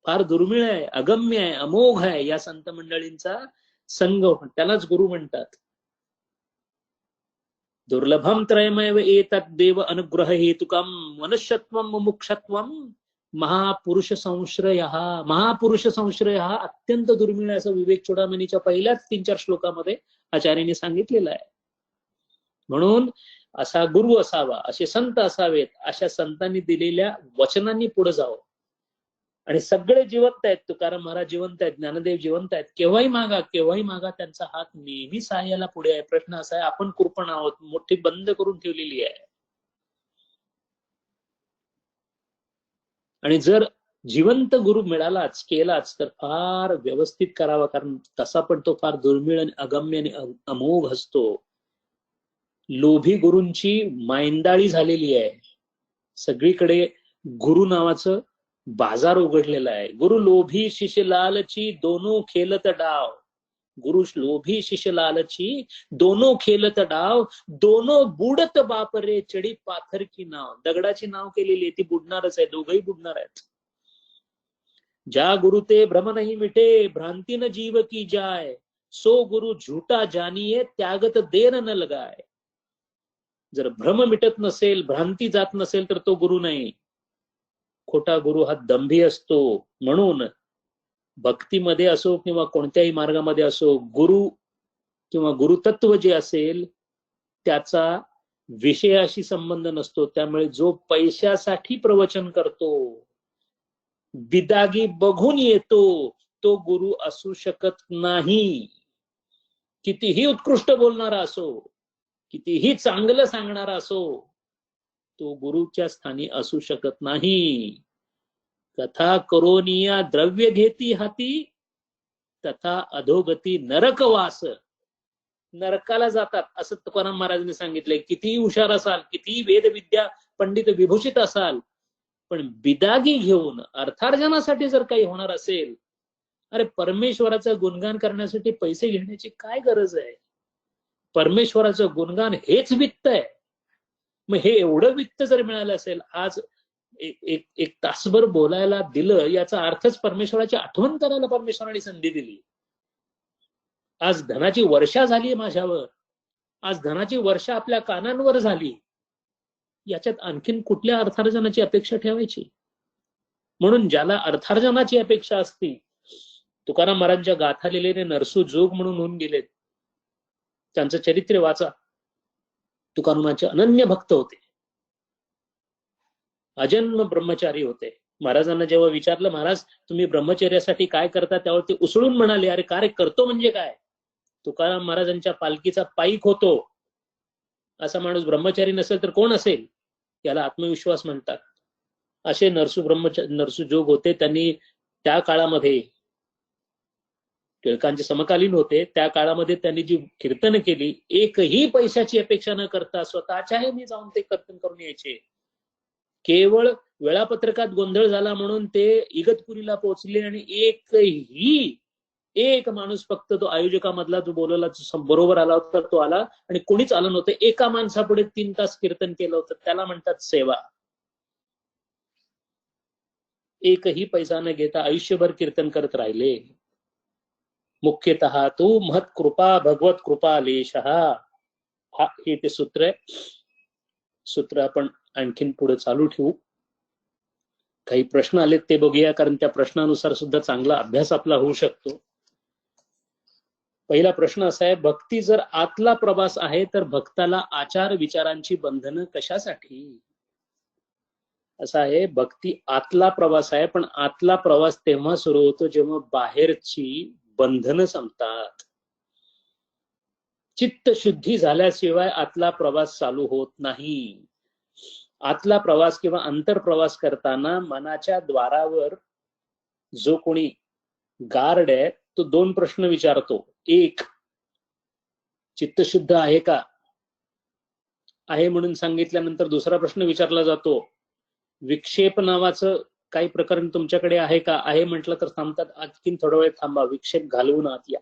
[SPEAKER 1] फार दुर्मिळ आहे, अगम्य आहे, अमोघ आहे या संत मंडळींचा संग, त्यालाच गुरु म्हणतात. दुर्लभम त्रयमेव एतत् देव अनुग्रह हेतुकम मनुष्यत्वम मुमुक्षत्वम महापुरुष संश्रय. महापुरुष संश्रय हा अत्यंत दुर्मिळ आहे, असं विवेक चूडामणीच्या पहिल्याच 3-4 श्लोकामध्ये आचार्यांनी सांगितलेलं आहे. म्हणून असा गुरु असावा, असे संत असावेत, अशा संतांनी दिलेल्या वचनांनी पुढे जावं. आणि सगळे जिवंत आहेत, तुकाराम महाराज जिवंत आहेत, ज्ञानदेव जिवंत आहेत. केव्हाही मागा, त्यांचा हात नेहमी सहाय्याला पुढे आहे. प्रश्न असा आहे, आपण कृपण आहोत, मोठी बंद करून ठेवलेली आहे. आणि जर जिवंत गुरु मिळालाच, केलाच, तर फार व्यवस्थित करावा, कारण तसा पण तो फार दुर्मिळ आणि अगम्य आणि अमोघ असतो. लोभी गुरूंची मायंदाळी झालेली आहे. सगळीकडे गुरु नावाचं बाजार उघडलेला आहे. गुरु लोभी शिष्य लालची दोनों खेलत डाव. गुरु लोभी शिष्य लालची, दोनों खेलत डाव, दोनों बुडत बाप रे, चढी पाथर की नाव. दगडाची नाव केलेली ती बुडणारच आहे, दोघही बुडणार आहेत. ज्या गुरु ते भ्रम नाही मिटे, भ्रांती न जीव की जाय, सो गुरु झूठा जानिये, त्यागत देर न लगाय. जर भ्रम मिटत नसेल, भ्रांती जात नसेल, तर तो गुरु नाही. खोटा गुरु हा दंभी असतो. म्हणून भक्तीमध्ये असो किंवा कोणत्याही मार्गामध्ये असो, गुरु किंवा गुरुतत्व जे असेल त्याचा विषयाशी संबंध नसतो. त्यामुळे जो पैशासाठी प्रवचन करतो, बिदागी बघून येतो, तो गुरु असू शकत नाही. कितीही उत्कृष्ट बोलणारा असो, कितीही चांगलं सांगणारा असो, तो गुरुच्या स्थानी असू शकत नाही. कथा करोनिया द्रव्य घेती हाती, तथा अधोगती नरकवास. नरकाला जातात असं तुकाराम महाराजांनी सांगितलंय. कितीही हुशार असाल, कितीही वेदविद्या पंडित विभूषित असाल, पण बिदागी घेऊन अर्थार्जनासाठी जर काही होणार असेल, अरे परमेश्वराचं गुणगान करण्यासाठी पैसे घेण्याची काय गरज आहे? परमेश्वराचं गुणगान हेच वित्त आहे. मग हे एवढं वित्त जर मिळालं असेल, आज एक तासभर बोलायला दिलं, याचा अर्थच परमेश्वराची आठवण करायला परमेश्वराने संधी दिली. आज धनाची वर्षा झाली माझ्यावर, आज धनाची वर्षा आपल्या कानांवर झाली, याच्यात आणखीन कुठल्या अर्थार्जनाची अपेक्षा ठेवायची? म्हणून ज्याला अर्थार्जनाची अपेक्षा असती, तुकाराम महाराजांच्या गाथा लिहिलेले नरसू जोग म्हणून होऊन गेलेत. त्यांचं चरित्र वाचा. तुकारामाचे अनन्य भक्त होते, अजन्म ब्रह्मचारी होते. महाराजांना जेव्हा विचारलं, महाराज तुम्ही ब्रह्मचर्यासाठी काय करता, त्यावर ते उसळून म्हणाले, अरे कार्य करतो म्हणजे काय? तुकाराम महाराजांच्या पालखीचा पाईक होतो. असा माणूस ब्रह्मचारी नसेल तर कोण असेल? याला आत्मविश्वास म्हणतात. असे नरसू जोग होते. त्यांनी त्या काळामध्ये, टिळकांचे समकालीन होते, त्या काळामध्ये त्यांनी जी कीर्तन केली, एकही पैशाची अपेक्षा न करता स्वतःच्या मी जाऊन ते कीर्तन करून यायचे. केवळ वेळापत्रकात गोंधळ झाला म्हणून ते इगतपुरीला पोहोचले आणि एक माणूस फक्त तो आयोजकामधला जो बोलवला बरोबर आला होता, तो आला आणि कोणीच आलं नव्हतं. एका माणसापुढे 3 तास कीर्तन केलं होतं. त्याला म्हणतात सेवा. एकही पैसा न घेता आयुष्यभर कीर्तन करत राहिले. मुख्यतः तो महत् कृपा भगवत कृपा लेशः, हे ते सूत्र आहे. सूत्र आपण आणखीन पुढे चालू ठेवू. काही प्रश्न आलेत ते बघूया, कारण त्या प्रश्नानुसार सुद्धा चांगला अभ्यास आपला होऊ शकतो. पहिला प्रश्न असा आहे, भक्ती जर आतला प्रवास आहे तर भक्ताला आचार विचारांची बंधनं कशासाठी? असा आहे, भक्ती आतला प्रवास आहे, पण आतला प्रवास तेव्हा सुरू होतो जेव्हा बाहेरची बंधनं संपतात. चित्त शुद्धी झाल्याशिवाय आतला प्रवास चालू होत नाही. आतला प्रवास किंवा अंतर प्रवास करताना मनाच्या द्वारावर जो कोणी गार्ड आहे तो 2 प्रश्न विचारतो. एक, चित्त शुद्ध आहे का? आहे म्हणून सांगितल्यानंतर दुसरा प्रश्न विचारला जातो, विक्षेप नावाचं काही प्रकरण तुमच्याकडे आहे का? आहे म्हटलं तर थांबतात, आणखीन थोडा वेळ थांबा, विक्षेप घालवून आत या.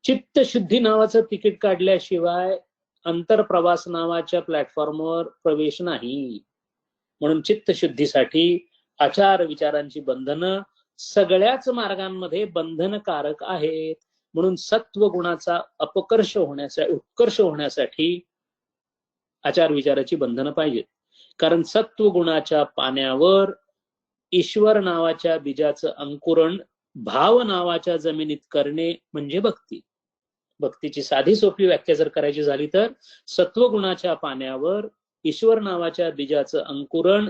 [SPEAKER 1] चित्त शुद्धी नावाचं तिकीट काढल्याशिवाय अंतर प्रवास नावाच्या प्लॅटफॉर्मवर प्रवेश नाही. म्हणून चित्त शुद्धीसाठी आचार विचारांची बंधनं सगळ्याच मार्गांमध्ये बंधनकारक आहेत. म्हणून सत्व गुणाचा उत्कर्ष होण्यासाठी आचार विचाराची बंधनं पाहिजेत. कारण सत्व गुणाच्या पाण्यावर ईश्वर नावाच्या बीजाचं अंकुरण भाव नावाच्या जमिनीत करणे म्हणजे भक्ती. भक्तीची साधी सोपी व्याख्या जर करायची झाली तर सत्वगुणाच्या पाण्यावर ईश्वर नावाच्या बीजाचं अंकुरण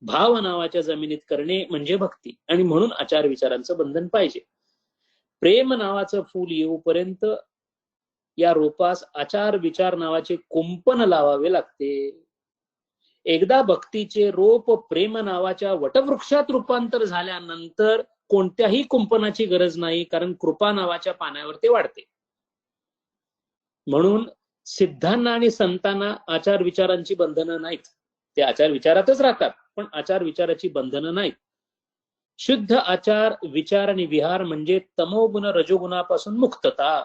[SPEAKER 1] भाव नावाच्या जमिनीत करणे म्हणजे भक्ती. आणि म्हणून आचार विचारांचं बंधन पाहिजे. प्रेम नावाचं फूल येऊपर्यंत या रोपास आचार विचार नावाचे कुंपण लावावे लागते. एकदा भक्तीचे रोप प्रेम नावाच्या वटवृक्षात रूपांतर झाल्यानंतर कोणत्याही कुंपणाची गरज नाही, कारण कृपा नावाच्या पाण्यावर ते वाढते. म्हणून सिद्धांना आणि संतांना आचार विचारांची बंधनं नाहीत. ते आचार विचारातच राहतात, पण आचार विचाराची बंधनं नाहीत. शुद्ध आचार विचार आणि विहार म्हणजे तमोगुण रजोगुणापासून मुक्तता.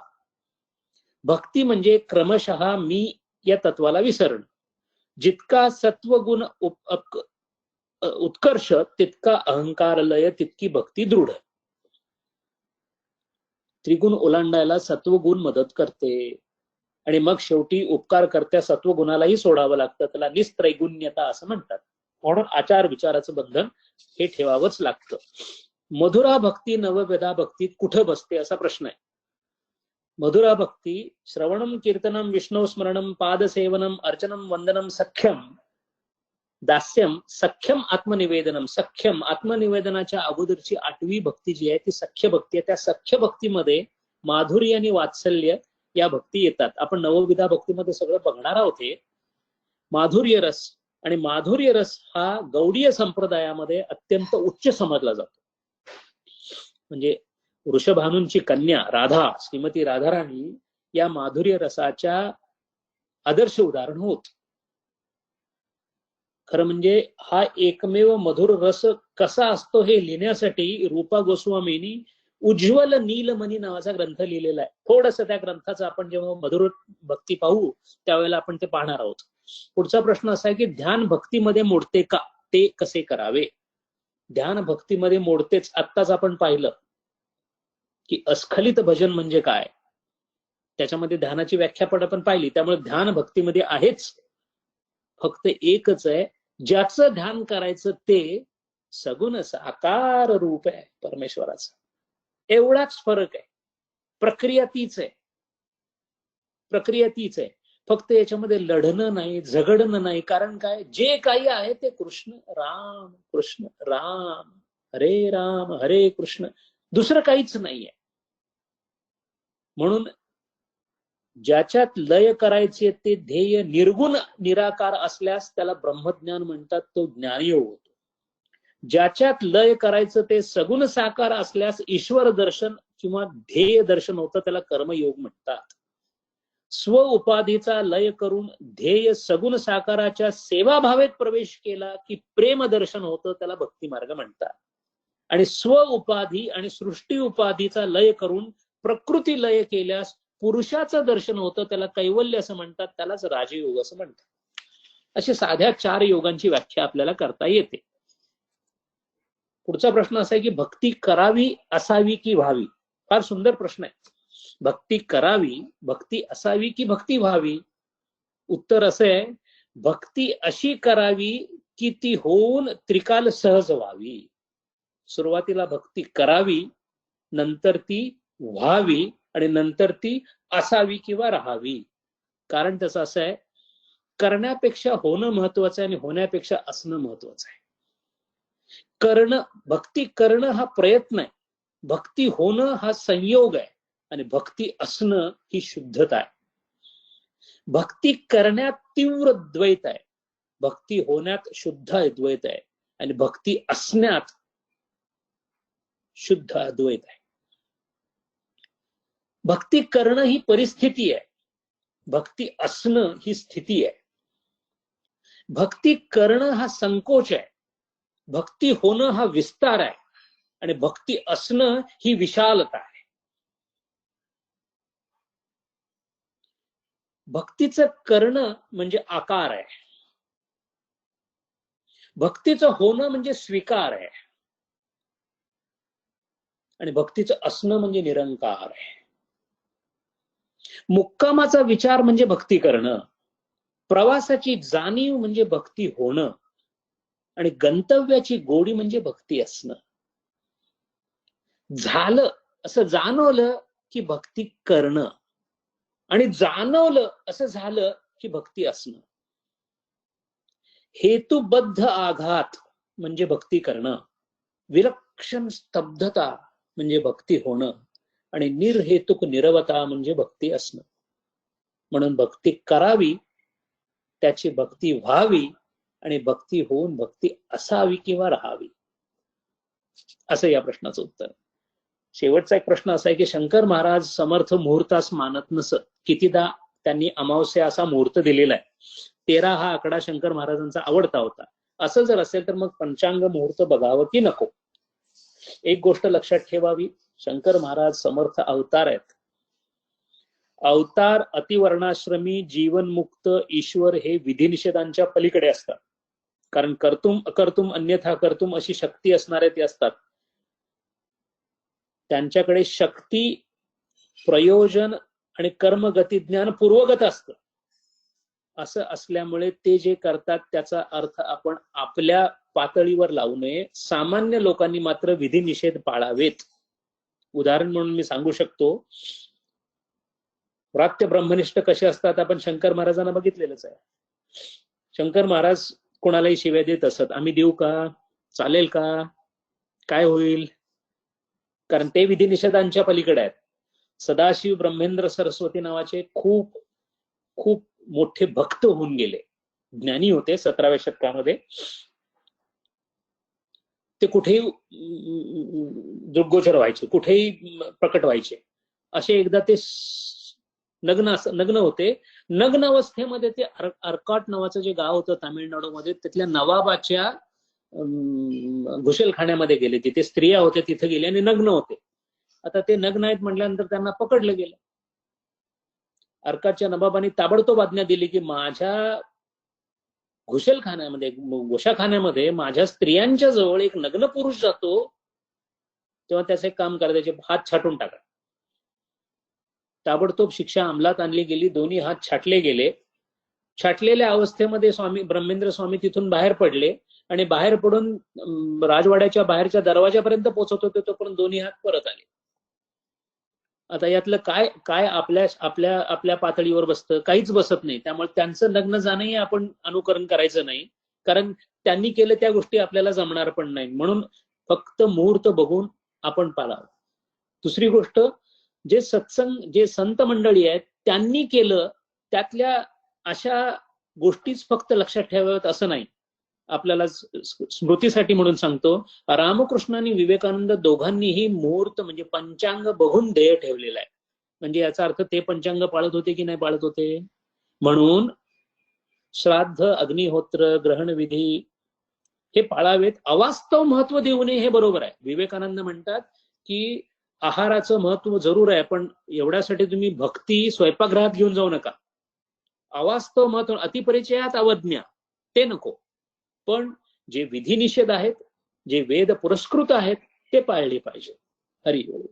[SPEAKER 1] भक्ती म्हणजे क्रमशः मी या तत्वाला विसरण. जितका सत्वगुण उत्कर्ष तितका अहंकार लय, तितकी भक्ती दृढ. त्रिगुण ओलांडायला सत्वगुण मदत करते आणि मग शेवटी उपकार करत्या सत्वगुणालाही सोडावं लागतं. त्याला निस्त्रैगुण्यता असं म्हणतात. म्हणून आचार विचाराचं बंधन हे ठेवावंच लागतं. मधुरा भक्ती नववेदा भक्तीत कुठं बसते असा प्रश्न आहे. मधुरा भक्ती श्रवणम कीर्तनम विष्णू स्मरणम पादसेवनम अर्चनम वंदनम सख्यम दास्यम सख्यम आत्मनिवेदनम. सख्यम आत्मनिवेदनाच्या अगोदरची 8वी भक्ती जी आहे ती सख्य भक्ती आहे. त्या सख्य भक्तीमध्ये माधुर्य आणि वात्सल्य या भक्ती येतात. आपण नवविधा भक्तीमध्ये सगळं बघणार आहोत. हे माधुर्य रस आणि माधुर्य रस हा गौडीय संप्रदायामध्ये अत्यंत उच्च समजला जातो. म्हणजे वृषभानूंची कन्या राधा, श्रीमती राधाराणी या माधुर्य रसाच्या आदर्श उदाहरण होत. खरं म्हणजे हा एकमेव मधुर रस कसा असतो हे लिहिण्यासाठी रूपा गोस्वामींनी उज्ज्वल नीलमणी नावाचा ग्रंथ लिहिलेला आहे. थोडस त्या ग्रंथाचा आपण जेव्हा मधुर भक्ती पाहू त्यावेळेला आपण ते पाहणार आहोत. पुढचा प्रश्न असा आहे की ध्यान भक्तीमध्ये मोडते का, ते कसे करावे. ध्यान भक्तीमध्ये मोडतेच. आत्ताच आपण पाहिलं की अस्खलित भजन म्हणजे काय, त्याच्यामध्ये ध्यानाची व्याख्या पण आपण पाहिली. त्यामुळे ध्यान भक्तीमध्ये आहेच. फक्त एकच आहे, ज्याचं ध्यान करायचं ते सगुण साकार रूप आहे परमेश्वराचं. एवढाच फरक आहे. प्रक्रिया तीच आहे. प्रक्रिया तीच आहे. फक्त याच्यामध्ये लढणं नाही, झगडणं नाही. कारण काय, जे काही आहे ते कृष्ण राम हरे कृष्ण, दुसरं काहीच नाहीये. म्हणून ज्याच्यात लय करायचे ते ध्येय निर्गुण निराकार असल्यास त्याला ब्रह्मज्ञान म्हणतात. तो ज्ञानयोग होतो. ज्याच्यात लय करायचं ते सगुण साकार असल्यास ईश्वर दर्शन किंवा ध्येय दर्शन होतं. त्याला कर्मयोग म्हणतात. स्व उपाधीचा लय करून ध्येय सगुण साकाराच्या सेवाभावेत प्रवेश केला की प्रेम दर्शन होतं. त्याला भक्ती मार्ग म्हणतात. आणि स्व उपाधी आणि सृष्टी उपाधीचा लय करून प्रकृती लय केल्यास पुरुषाचं दर्शन होतं. त्याला कैवल्य असं म्हणतात. त्यालाच राजयोग असं म्हणतात. अशा साध्या 4 योगांची व्याख्या आपल्याला करता येते. पुढचा प्रश्न असा आहे की भक्ती करावी असावी की व्हावी. फार सुंदर प्रश्न आहे. भक्ती करावी, भक्ती असावी की भक्ती व्हावी. उत्तर असं आहे, भक्ती अशी करावी की ती होऊन त्रिकाल सहज व्हावी. सुरुवातीला भक्ती करावी, नंतर ती व्हावी आणि नंतर ती असावी किंवा राहावी. कारण त्याचं असं आहे, करण्यापेक्षा होणं महत्वाचं आहे आणि होण्यापेक्षा असणं महत्वाचं आहे. भक्ती करणं हा प्रयत्न आहे, भक्ती होणं हा संयोग आहे आणि भक्ती असणं ही शुद्धता आहे. भक्ती करण्यात तीव्र द्वैत आहे, भक्ती होण्यात शुद्ध अद्वैत आहे आणि भक्ती असण्यात शुद्ध अद्वैत आहे. भक्ती करणं ही परिस्थिती आहे, भक्ती असणं ही स्थिती आहे. भक्ती करणं हा संकोच आहे, भक्ती होणं हा विस्तार आहे आणि भक्ती असणं ही विशालता आहे. भक्तीचं करणं म्हणजे आकार आहे, भक्तीचं होणं म्हणजे स्वीकार आहे आणि भक्तीचं असणं म्हणजे निरंकार आहे. मुक्कामाचा विचार म्हणजे भक्ती करणं, प्रवासाची जाणीव म्हणजे भक्ती होणं आणि गंतव्याची गोडी म्हणजे भक्ती असणं. झालं असं जाणवलं की भक्ती करणं आणि जाणवलं असं झालं की भक्ती असणं. हेतुबद्ध आघात म्हणजे भक्ती करणं, विलक्षण स्तब्धता म्हणजे भक्ती होणं आणि निर्हेतुक निरवता म्हणजे भक्ती असणं. म्हणून भक्ती करावी, त्याची भक्ती व्हावी आणि भक्ती होऊन भक्ती असावी किंवा राहावी, असं या प्रश्नाचं उत्तर. शेवटचा एक प्रश्न असा आहे की शंकर महाराज समर्थ मुहूर्तास मानत नसत. कितीदा त्यांनी अमावस्या असा मुहूर्त दिलेला आहे. 13 हा आकडा शंकर महाराजांचा आवडता होता. असं जर असेल तर मग पंचांग मुहूर्त बघावं की नको. एक गोष्ट लक्षात ठेवावी, शंकर महाराज समर्थ अवतार आहेत. अवतार अतिवर्णाश्रमी जीवनमुक्त ईश्वर हे विधिनिषेधांच्या पलीकडे असतात. कारण कर्तुम अकर्तुम अन्यथा कर्तुम अशी शक्ती असणारे ते असतात. त्यांच्याकडे शक्ती, प्रयोजन आणि कर्मगती ज्ञान पूर्वगत असतं. असं असल्यामुळे ते जे करतात त्याचा अर्थ आपण आपल्या पातळीवर लावू नये. सामान्य लोकांनी मात्र विधिनिषेध पाळावेत. उदाहरण म्हणून मी सांगू शकतो, प्राप्त ब्रह्मनिष्ठ कसे असतात आपण शंकर महाराजांना बघितलेलंच आहे. शंकर महाराज कोणालाही शिव्या देत असत. आम्ही देऊ का, चालेल का, काय होईल, कारण ते विधिनिषेधांच्या पलीकडे आहेत. सदाशिव ब्रह्मेंद्र सरस्वती नावाचे खूप खूप मोठे भक्त होऊन गेले, ज्ञानी होते 17व्या शतकामध्ये. ते कुठेही दृग्गोचर व्हायचे, कुठेही प्रकट व्हायचे. असे एकदा ते नग्न होते. नग्न अवस्थेमध्ये ते अर्काट नावाचं जे गाव होतं तामिळनाडूमध्ये, तिथल्या नवाबाच्या घुसलखान्यामध्ये गेले. तिथे स्त्रिया होत्या, तिथे गेले आणि नग्न होते. आता ते नग्न आहेत म्हटल्यानंतर त्यांना पकडलं गेलं. अर्काटच्या नवाबांनी ताबडतोब आज्ञा दिली की माझ्या घुसलखान्यामध्ये, गोशाखान्यामध्ये माझ्या स्त्रियांच्या जवळ एक नग्न पुरुष जातो तेव्हा त्याचे काम करा, त्याचे हात छाटून टाका. ताबडतोब शिक्षा अंमलात आणली गेली. दोन्ही हात छाटले गेले. छाटलेल्या अवस्थेमध्ये स्वामी ब्रह्मेंद्र स्वामी तिथून बाहेर पडले आणि बाहेर पडून राजवाड्याच्या बाहेरच्या दरवाजापर्यंत पोहोचत होते, तोपर्यंत दोन्ही हात परत आले. आता यातलं काय काय आपल्या पातळीवर बसतं? काहीच बसत नाही. त्यामुळे त्यांचं लग्न जाणंही आपण अनुकरण करायचं नाही, कारण त्यांनी केलं त्या गोष्टी आपल्याला जमणार पण नाही. म्हणून फक्त मुहूर्त बघून आपण पाळावं. दुसरी गोष्ट, जे सत्संग, जे संत मंडळी आहेत त्यांनी केलं त्यातल्या अशा गोष्टीच फक्त लक्षात ठेवाव्यात असं नाही. आपल्याला स्मृतीसाठी म्हणून सांगतो, रामकृष्ण आणि विवेकानंद दोघांनीही मुहूर्त म्हणजे पंचांग बघून ध्येय ठेवलेला आहे. म्हणजे याचा अर्थ ते पंचांग पाळत होते की नाही पाळत होते. म्हणून श्राद्ध, अग्निहोत्र, ग्रहणविधी हे पाळावेत. अवास्तव महत्व देऊ नये हे बरोबर आहे. विवेकानंद म्हणतात की आहाराचं महत्व जरूर आहे, पण एवढ्यासाठी तुम्ही भक्ती स्वयंपाकगृहात घेऊन जाऊ नका. अवास्तव महत्व, अतिपरिचयात अवज्ञा, ते नको. पण जे विधिनिषेध आहेत, जे वेद पुरस्कृत आहेत ते पाळले पाहिजे. हरि ओम.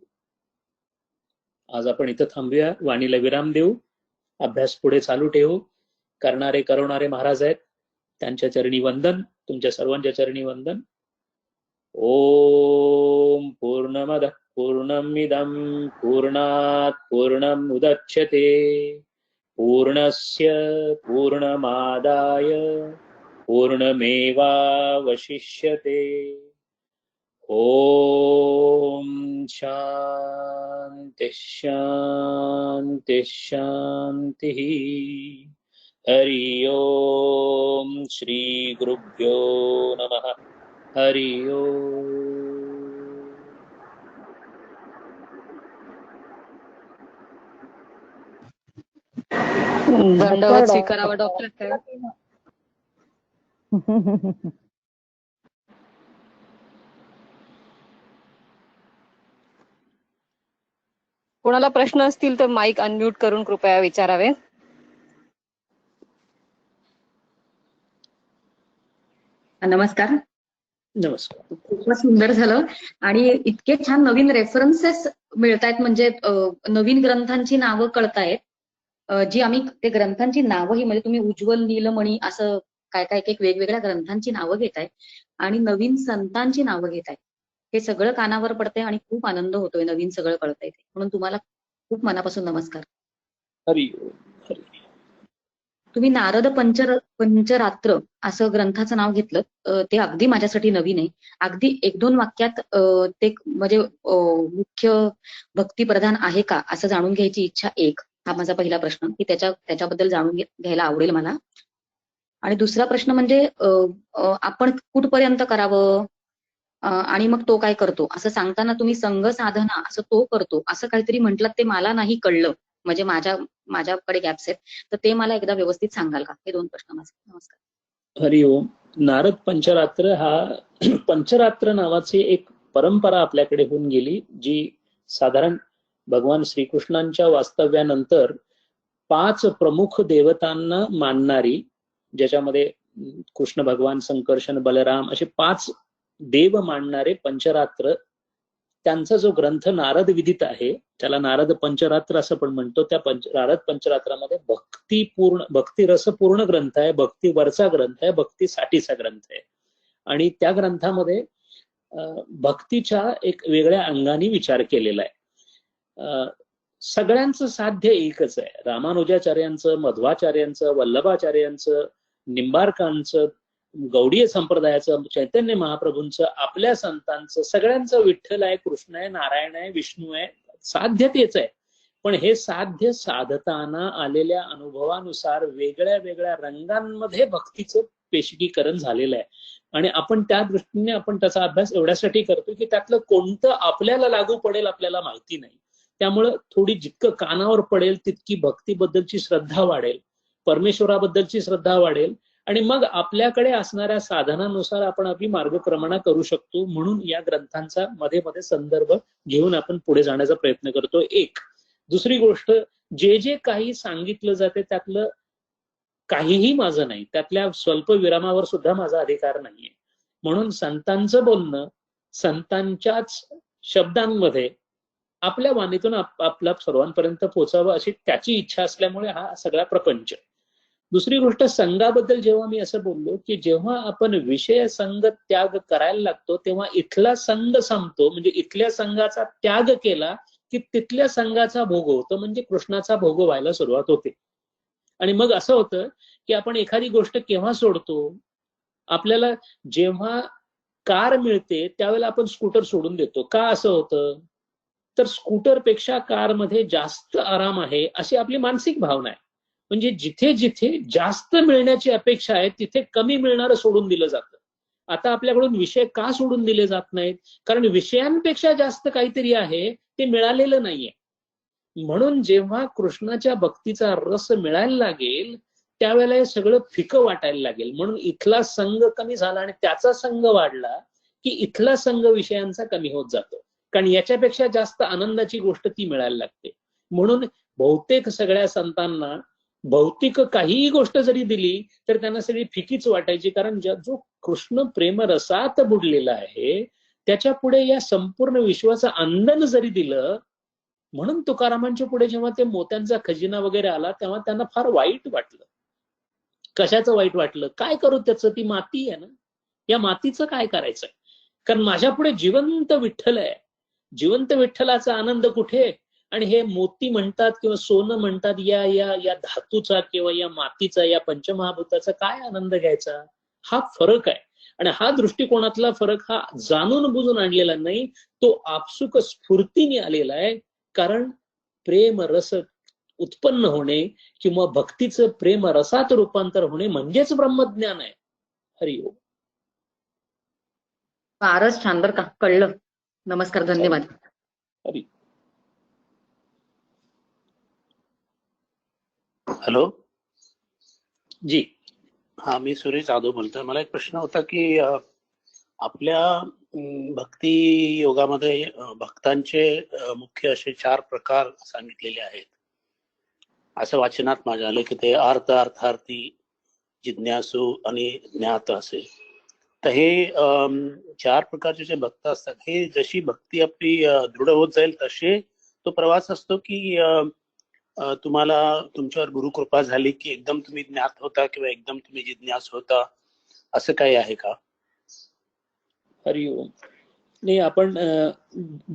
[SPEAKER 1] आज आपण इथं थांबूया, वाणीला विराम देऊ, अभ्यास पुढे चालू ठेवू. करणारे करवणारे महाराज आहेत, त्यांच्या चरणी वंदन, तुमच्या सर्वांच्या चरणी वंदन. ओम पूर्णमदः पूर्णमिदं पूर्णात् पूर्णमुदच्यते पूर्णस्य पूर्णमादाय पूर्णमेवावशिष्यते. ओम शांति शांति शांति. हरि ओम. श्री गुरुभ्यो नमः. हरि ओम.
[SPEAKER 2] दंडवत स्वीकारावा डॉक्टर साहेब. कोणाला प्रश्न असतील तर माईक अनम्यूट करून कृपया विचारावे.
[SPEAKER 3] नमस्कार.
[SPEAKER 1] नमस्कार.
[SPEAKER 3] खूपच सुंदर झालं आणि इतके छान नवीन रेफरन्सेस मिळतायत, म्हणजे नवीन ग्रंथांची नावं कळतायत, जी आम्ही ते ग्रंथांची नावं ही, म्हणजे तुम्ही उज्ज्वल नीलमणी असं काय काय एक वेगवेगळ्या ग्रंथांची नावं घेताय आणि नवीन संतांची नावं घेताय. हे सगळं कानावर पडतंय आणि खूप आनंद होतोय. नवीन सगळं कळतंय म्हणून तुम्हाला खूप मनापासून नमस्कार.
[SPEAKER 1] हरि ओम.
[SPEAKER 3] तुम्ही नारद पंचरात्र असं ग्रंथाचं नाव घेतलं, ते अगदी माझ्यासाठी नवीन आहे. अगदी एक दोन वाक्यात ते म्हणजे मुख्य भक्तिप्रधान आहे का असं जाणून घ्यायची इच्छा. एक हा माझा पहिला प्रश्न, की त्याच्याबद्दल जाणून घ्यायला आवडेल मला. आणि दुसरा प्रश्न म्हणजे आपण कुठपर्यंत करावं आणि मग तो काय करतो असं सांगताना तुम्ही संघ साधना असं तो करतो असं काहीतरी म्हटलं, ते मला नाही कळलं. म्हणजे माझ्याकडे गॅप्स आहेत, तर ते मला एकदा व्यवस्थित सांगाल का? हे दोन प्रश्न माझे. नमस्कार.
[SPEAKER 1] हरि ओम. नारद पंचरात्र हा पंचरात्र नावाचे एक परंपरा आपल्याकडे होऊन गेली, जी साधारण भगवान श्रीकृष्णांच्या वास्तव्यानंतर 5 प्रमुख देवतांना मानणारी, ज्याच्यामध्ये कृष्ण भगवान, संकर्षण, बलराम असे 5 देव मानणारे पंचरात्र, त्यांचा जो ग्रंथ नारद विदित आहे, त्याला नारद पंचरात्र असं पण म्हणतो. त्या नारद पंचरात्रामध्ये भक्तिरसपूर्ण ग्रंथ आहे, भक्तीवरचा ग्रंथ आहे, भक्तीसाठीचा ग्रंथ आहे. आणि त्या ग्रंथामध्ये भक्तीच्या एक वेगळ्या अंगाने विचार केलेला आहे. सगळ्यांचं साध्य एकच आहे. रामानुजाचार्यांचं, मध्वाचार्यांचं, वल्लभाचार्यांचं, निंबार्कांचं, गौडीय संप्रदायाचं, चैतन्य महाप्रभूंचं, आपल्या संतांचं, सगळ्यांचं विठ्ठल आहे, कृष्ण आहे, नारायण आहे, विष्णू आहे, साध्य तेच आहे. पण हे साध्य साधताना आलेल्या अनुभवानुसार वेगळ्या वेगळ्या रंगांमध्ये भक्तीचं पेशगीकरण झालेलं आहे. आणि आपण त्या दृष्टीने आपण त्याचा अभ्यास एवढ्यासाठी करतो की त्यातलं कोणतं आपल्याला लागू पडेल आपल्याला माहिती नाही. त्यामुळं थोडी जितकं कानावर पडेल तितकी भक्तीबद्दलची श्रद्धा वाढेल, परमेश्वराबद्दलची श्रद्धा वाढेल, आणि मग आपल्याकडे असणाऱ्या साधनानुसार आपण आपली मार्गक्रमणा करू शकतो. म्हणून या ग्रंथांचा मध्ये मध्ये संदर्भ घेऊन आपण पुढे जाण्याचा प्रयत्न करतो. एक. दुसरी गोष्ट, जे जे काही सांगितलं जाते त्यातलं काहीही माझं नाही, त्यातल्या स्वल्प विरामावर सुद्धा माझा अधिकार नाहीये. म्हणून संतांचं बोलणं संतांच्याच शब्दांमध्ये आपल्या वाणीतून आपल्या सर्वांपर्यंत पोहोचावं अशी त्याची इच्छा असल्यामुळे हा सगळा प्रपंच. दुसरी गोष्ट, संघाबद्दल जेव्हा मी असं बोललो की जेव्हा आपण विषय संघ त्याग करायला लागतो तेव्हा इथला संघ संपतो, म्हणजे इथल्या संघाचा त्याग केला की तिथल्या संघाचा भोग होतो, म्हणजे कृष्णाचा भोग व्हायला सुरुवात होते. आणि मग असं होतं की आपण एखादी गोष्ट केव्हा सोडतो, आपल्याला जेव्हा कार मिळते त्यावेळेला आपण स्कूटर सोडून देतो. का असं होतं, तर स्कूटरपेक्षा कारमध्ये जास्त आराम आहे अशी आपली मानसिक भावना आहे. म्हणजे जिथे जिथे जास्त मिळण्याची अपेक्षा आहे तिथे कमी मिळणारं सोडून दिलं जातं. आता आपल्याकडून विषय का सोडून दिले जात नाहीत, कारण विषयांपेक्षा जास्त काहीतरी आहे ते मिळालेलं नाहीये. म्हणून जेव्हा कृष्णाच्या भक्तीचा रस मिळायला लागेल त्यावेळेला हे सगळं फिकं वाटायला लागेल. म्हणून इथला संघ कमी झाला आणि त्याचा संघ वाढला की इथला संघ विषयांचा कमी होत जातो, कारण याच्यापेक्षा जास्त आनंदाची गोष्ट ती मिळायला लागते. म्हणून बहुतेक सगळ्या संतांना भौतिक काहीही गोष्ट जरी दिली तर त्यांना सगळी फिकीच वाटायची, कारण जो कृष्ण प्रेमरसात बुडलेला आहे त्याच्या पुढे या संपूर्ण विश्वाचं आंदन जरी दिलं. म्हणून तुकारामांच्या पुढे जेव्हा ते मोत्यांचा खजिना वगैरे आला तेव्हा त्यांना फार वाईट वाटलं. कशाचं वाईट वाटलं, काय करू त्याचं, ती माती आहे ना, या मातीचं काय करायचंय, कारण माझ्या पुढे जिवंत विठ्ठल आहे. जिवंत विठ्ठलाचा आनंद कुठे, आणि हे मोती म्हणतात किंवा सोनं म्हणतात, या या या धातूचा किंवा या मातीचा, या पंचमहाभूताचा काय आनंद घ्यायचा. हा फरक आहे. आणि हा दृष्टिकोनातला फरक हा जाणून बुजून आणलेला नाही, तो आपसुक स्फूर्तीने आलेला आहे. कारण प्रेम रस उत्पन्न होणे किंवा भक्तीचं प्रेम रसात रूपांतर होणे म्हणजेच ब्रह्मज्ञान आहे. हरिओम.
[SPEAKER 3] फारच छान, बरं का, कळलं. नमस्कार, धन्यवाद.
[SPEAKER 1] हरि.
[SPEAKER 4] हॅलो
[SPEAKER 1] जी.
[SPEAKER 4] हा, मी सुरेश जाधव बोलतोय. मला एक प्रश्न होता की आपल्या भक्ती योगामध्ये भक्तांचे मुख्य असे 4 प्रकार सांगितलेले आहेत असं वाचनात माझ्या आलं की ते अर्थ, अर्थार्थी, जिज्ञासू आणि ज्ञात असे. तर हे 4 प्रकारचे जे भक्त असतात, हे जशी भक्ती आपली दृढ होत जाईल तसे तो प्रवास असतो की तुम्हाला तुमच्यावर गुरुकृपा झाली की एकदम तुम्ही ज्ञात होता किंवा एकदम तुम्ही जिज्ञास होता, असं काही आहे का?
[SPEAKER 1] हरिओम. नाही, आपण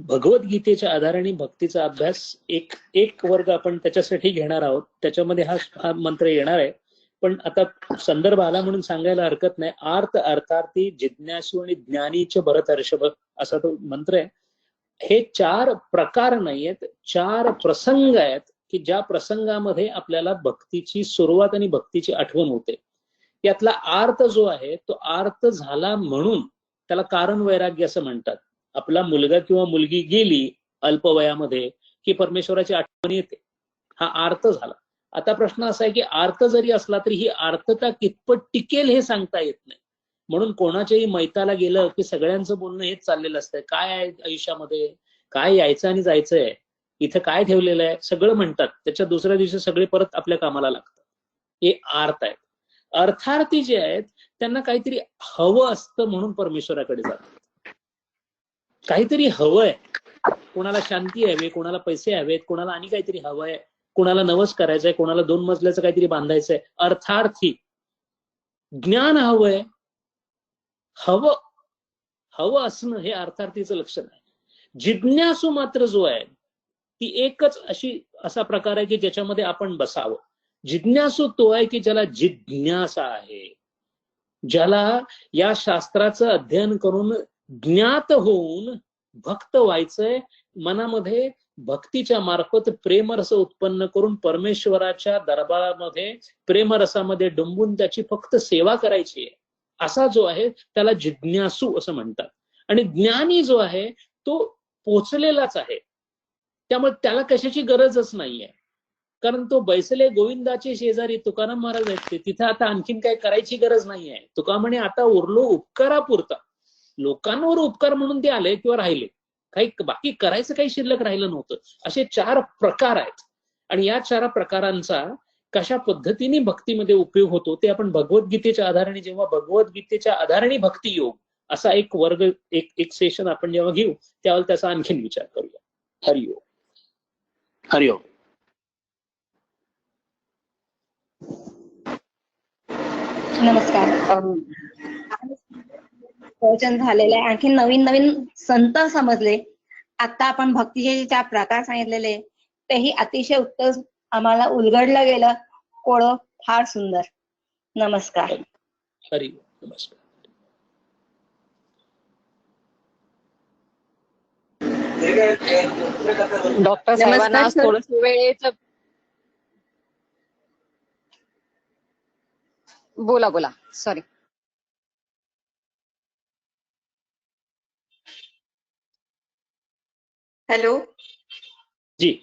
[SPEAKER 1] भगवद्गीतेच्या आधाराने भक्तीचा अभ्यास एक वर्ग आपण त्याच्यासाठी घेणार आहोत. त्याच्यामध्ये हा मंत्र येणार आहे. पण आता संदर्भ आला म्हणून सांगायला हरकत नाही. आर्त, अर्थार्थी, जिज्ञासू आणि ज्ञानीचे भरतर्षभ असा तो मंत्र आहे. हे 4 प्रकार नाहीयेत, 4 प्रसंग आहेत की ज्या प्रसंगामध्ये आपल्याला भक्तीची सुरुवात आणि भक्तीची आठवण होते. यातला आर्त जो आहे तो आर्त झाला म्हणून त्याला कारण वैराग्य असं म्हणतात. आपला मुलगा किंवा मुलगी गेली अल्पवयामध्ये की परमेश्वराची आठवण येते, हा आर्त झाला. आता प्रश्न असा आहे की आर्त जरी असला तरी ही आर्तता कितपत टिकेल हे सांगता येत नाही. म्हणून कोणाच्याही मैताला गेलं की सगळ्यांचं बोलणं हेच चाललेलं असतं, काय आहे आयुष्यामध्ये, काय यायचं आणि जायचंय, इथं काय ठेवलेलं आहे, सगळं म्हणतात. त्याच्या दुसऱ्या दिवशी सगळे परत आपल्या कामाला लागतात. हे अर्थ आहेत. अर्थार्थी जे आहेत त्यांना काहीतरी हवं असतं म्हणून परमेश्वराकडे जातात. काहीतरी हवंय, कोणाला शांती हवी, कोणाला पैसे हवेत, कोणाला आणि काहीतरी हवंय, कोणाला नवस करायचंय, कोणाला 2 मजल्याचं काहीतरी बांधायचंय. अर्थार्थी. ज्ञान हवंय. हवं असणं हे अर्थार्थीचं लक्षण आहे. जिज्ञासू मात्र जो आहे ती एकच असा प्रकार आहे की ज्याच्यामध्ये आपण बसावं. जिज्ञासू तो आहे की ज्याला जिज्ञासा आहे, ज्याला या शास्त्राचं अध्ययन करून ज्ञात होऊन भक्त व्हायचंय, मनामध्ये भक्तीच्या मार्फत प्रेमरस उत्पन्न करून परमेश्वराच्या दरबारामध्ये प्रेमरसामध्ये डुंबून त्याची फक्त सेवा करायची आहे. असा जो आहे त्याला जिज्ञासू असं म्हणतात. आणि ज्ञानी जो आहे तो पोचलेलाच आहे, त्यामुळे त्याला कशाची गरजच नाहीये. कारण तो बैसले गोविंदाचे शेजारी तुकाराम महाराज आहेत, तिथे आता आणखीन काय करायची गरज नाहीये. तुका म्हणे आता उरलो उपकारापुरता. लोकांवर उपकार म्हणून ते आले किंवा राहिले, काही बाकी करायचं काही शिल्लक राहिलं नव्हतं. असे 4 प्रकार आहेत. आणि या 4 प्रकारांचा कशा पद्धतीने भक्तीमध्ये उपयोग होतो ते आपण भगवद्गीतेच्या आधाराने, जेव्हा भगवद्गीतेच्या आधाराने भक्ती योग असा एक वर्ग, एक सेशन आपण जेव्हा घेऊ त्यावेळेला त्याचा आणखीन विचार करूया. हरिओम.
[SPEAKER 4] हरिओम.
[SPEAKER 5] नमस्कार. प्रवचन झालेलं आहे. आणखी नवीन नवीन संत समजले. आता आपण भक्तीचे 4 प्रकार सांगितलेले तेही अतिशय उत्तम आम्हाला उलगडलं गेलं. कोळं फार सुंदर. नमस्कार.
[SPEAKER 1] हरिओम. नमस्कार.
[SPEAKER 2] डॉक्टर साहेबांना आज
[SPEAKER 5] सर.
[SPEAKER 2] थोडस वेळेचं. बोला सॉरी.
[SPEAKER 5] हॅलो.
[SPEAKER 1] जी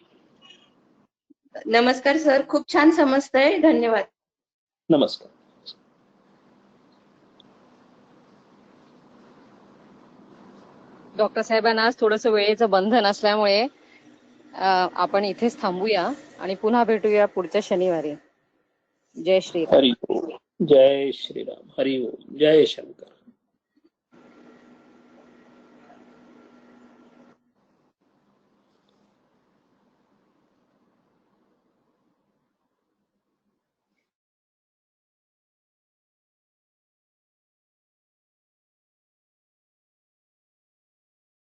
[SPEAKER 5] नमस्कार सर. खूप छान समजतंय. धन्यवाद.
[SPEAKER 1] नमस्कार.
[SPEAKER 2] डॉक्टर साहेबांना आज थोडस वेळेचं बंधन असल्यामुळे आपण इथेच थांबूया आणि पुन्हा भेटूया पुढच्या शनिवारी. जय श्री राम.
[SPEAKER 1] हरिओम. जय श्रीराम. हरिओम. जय शंकर.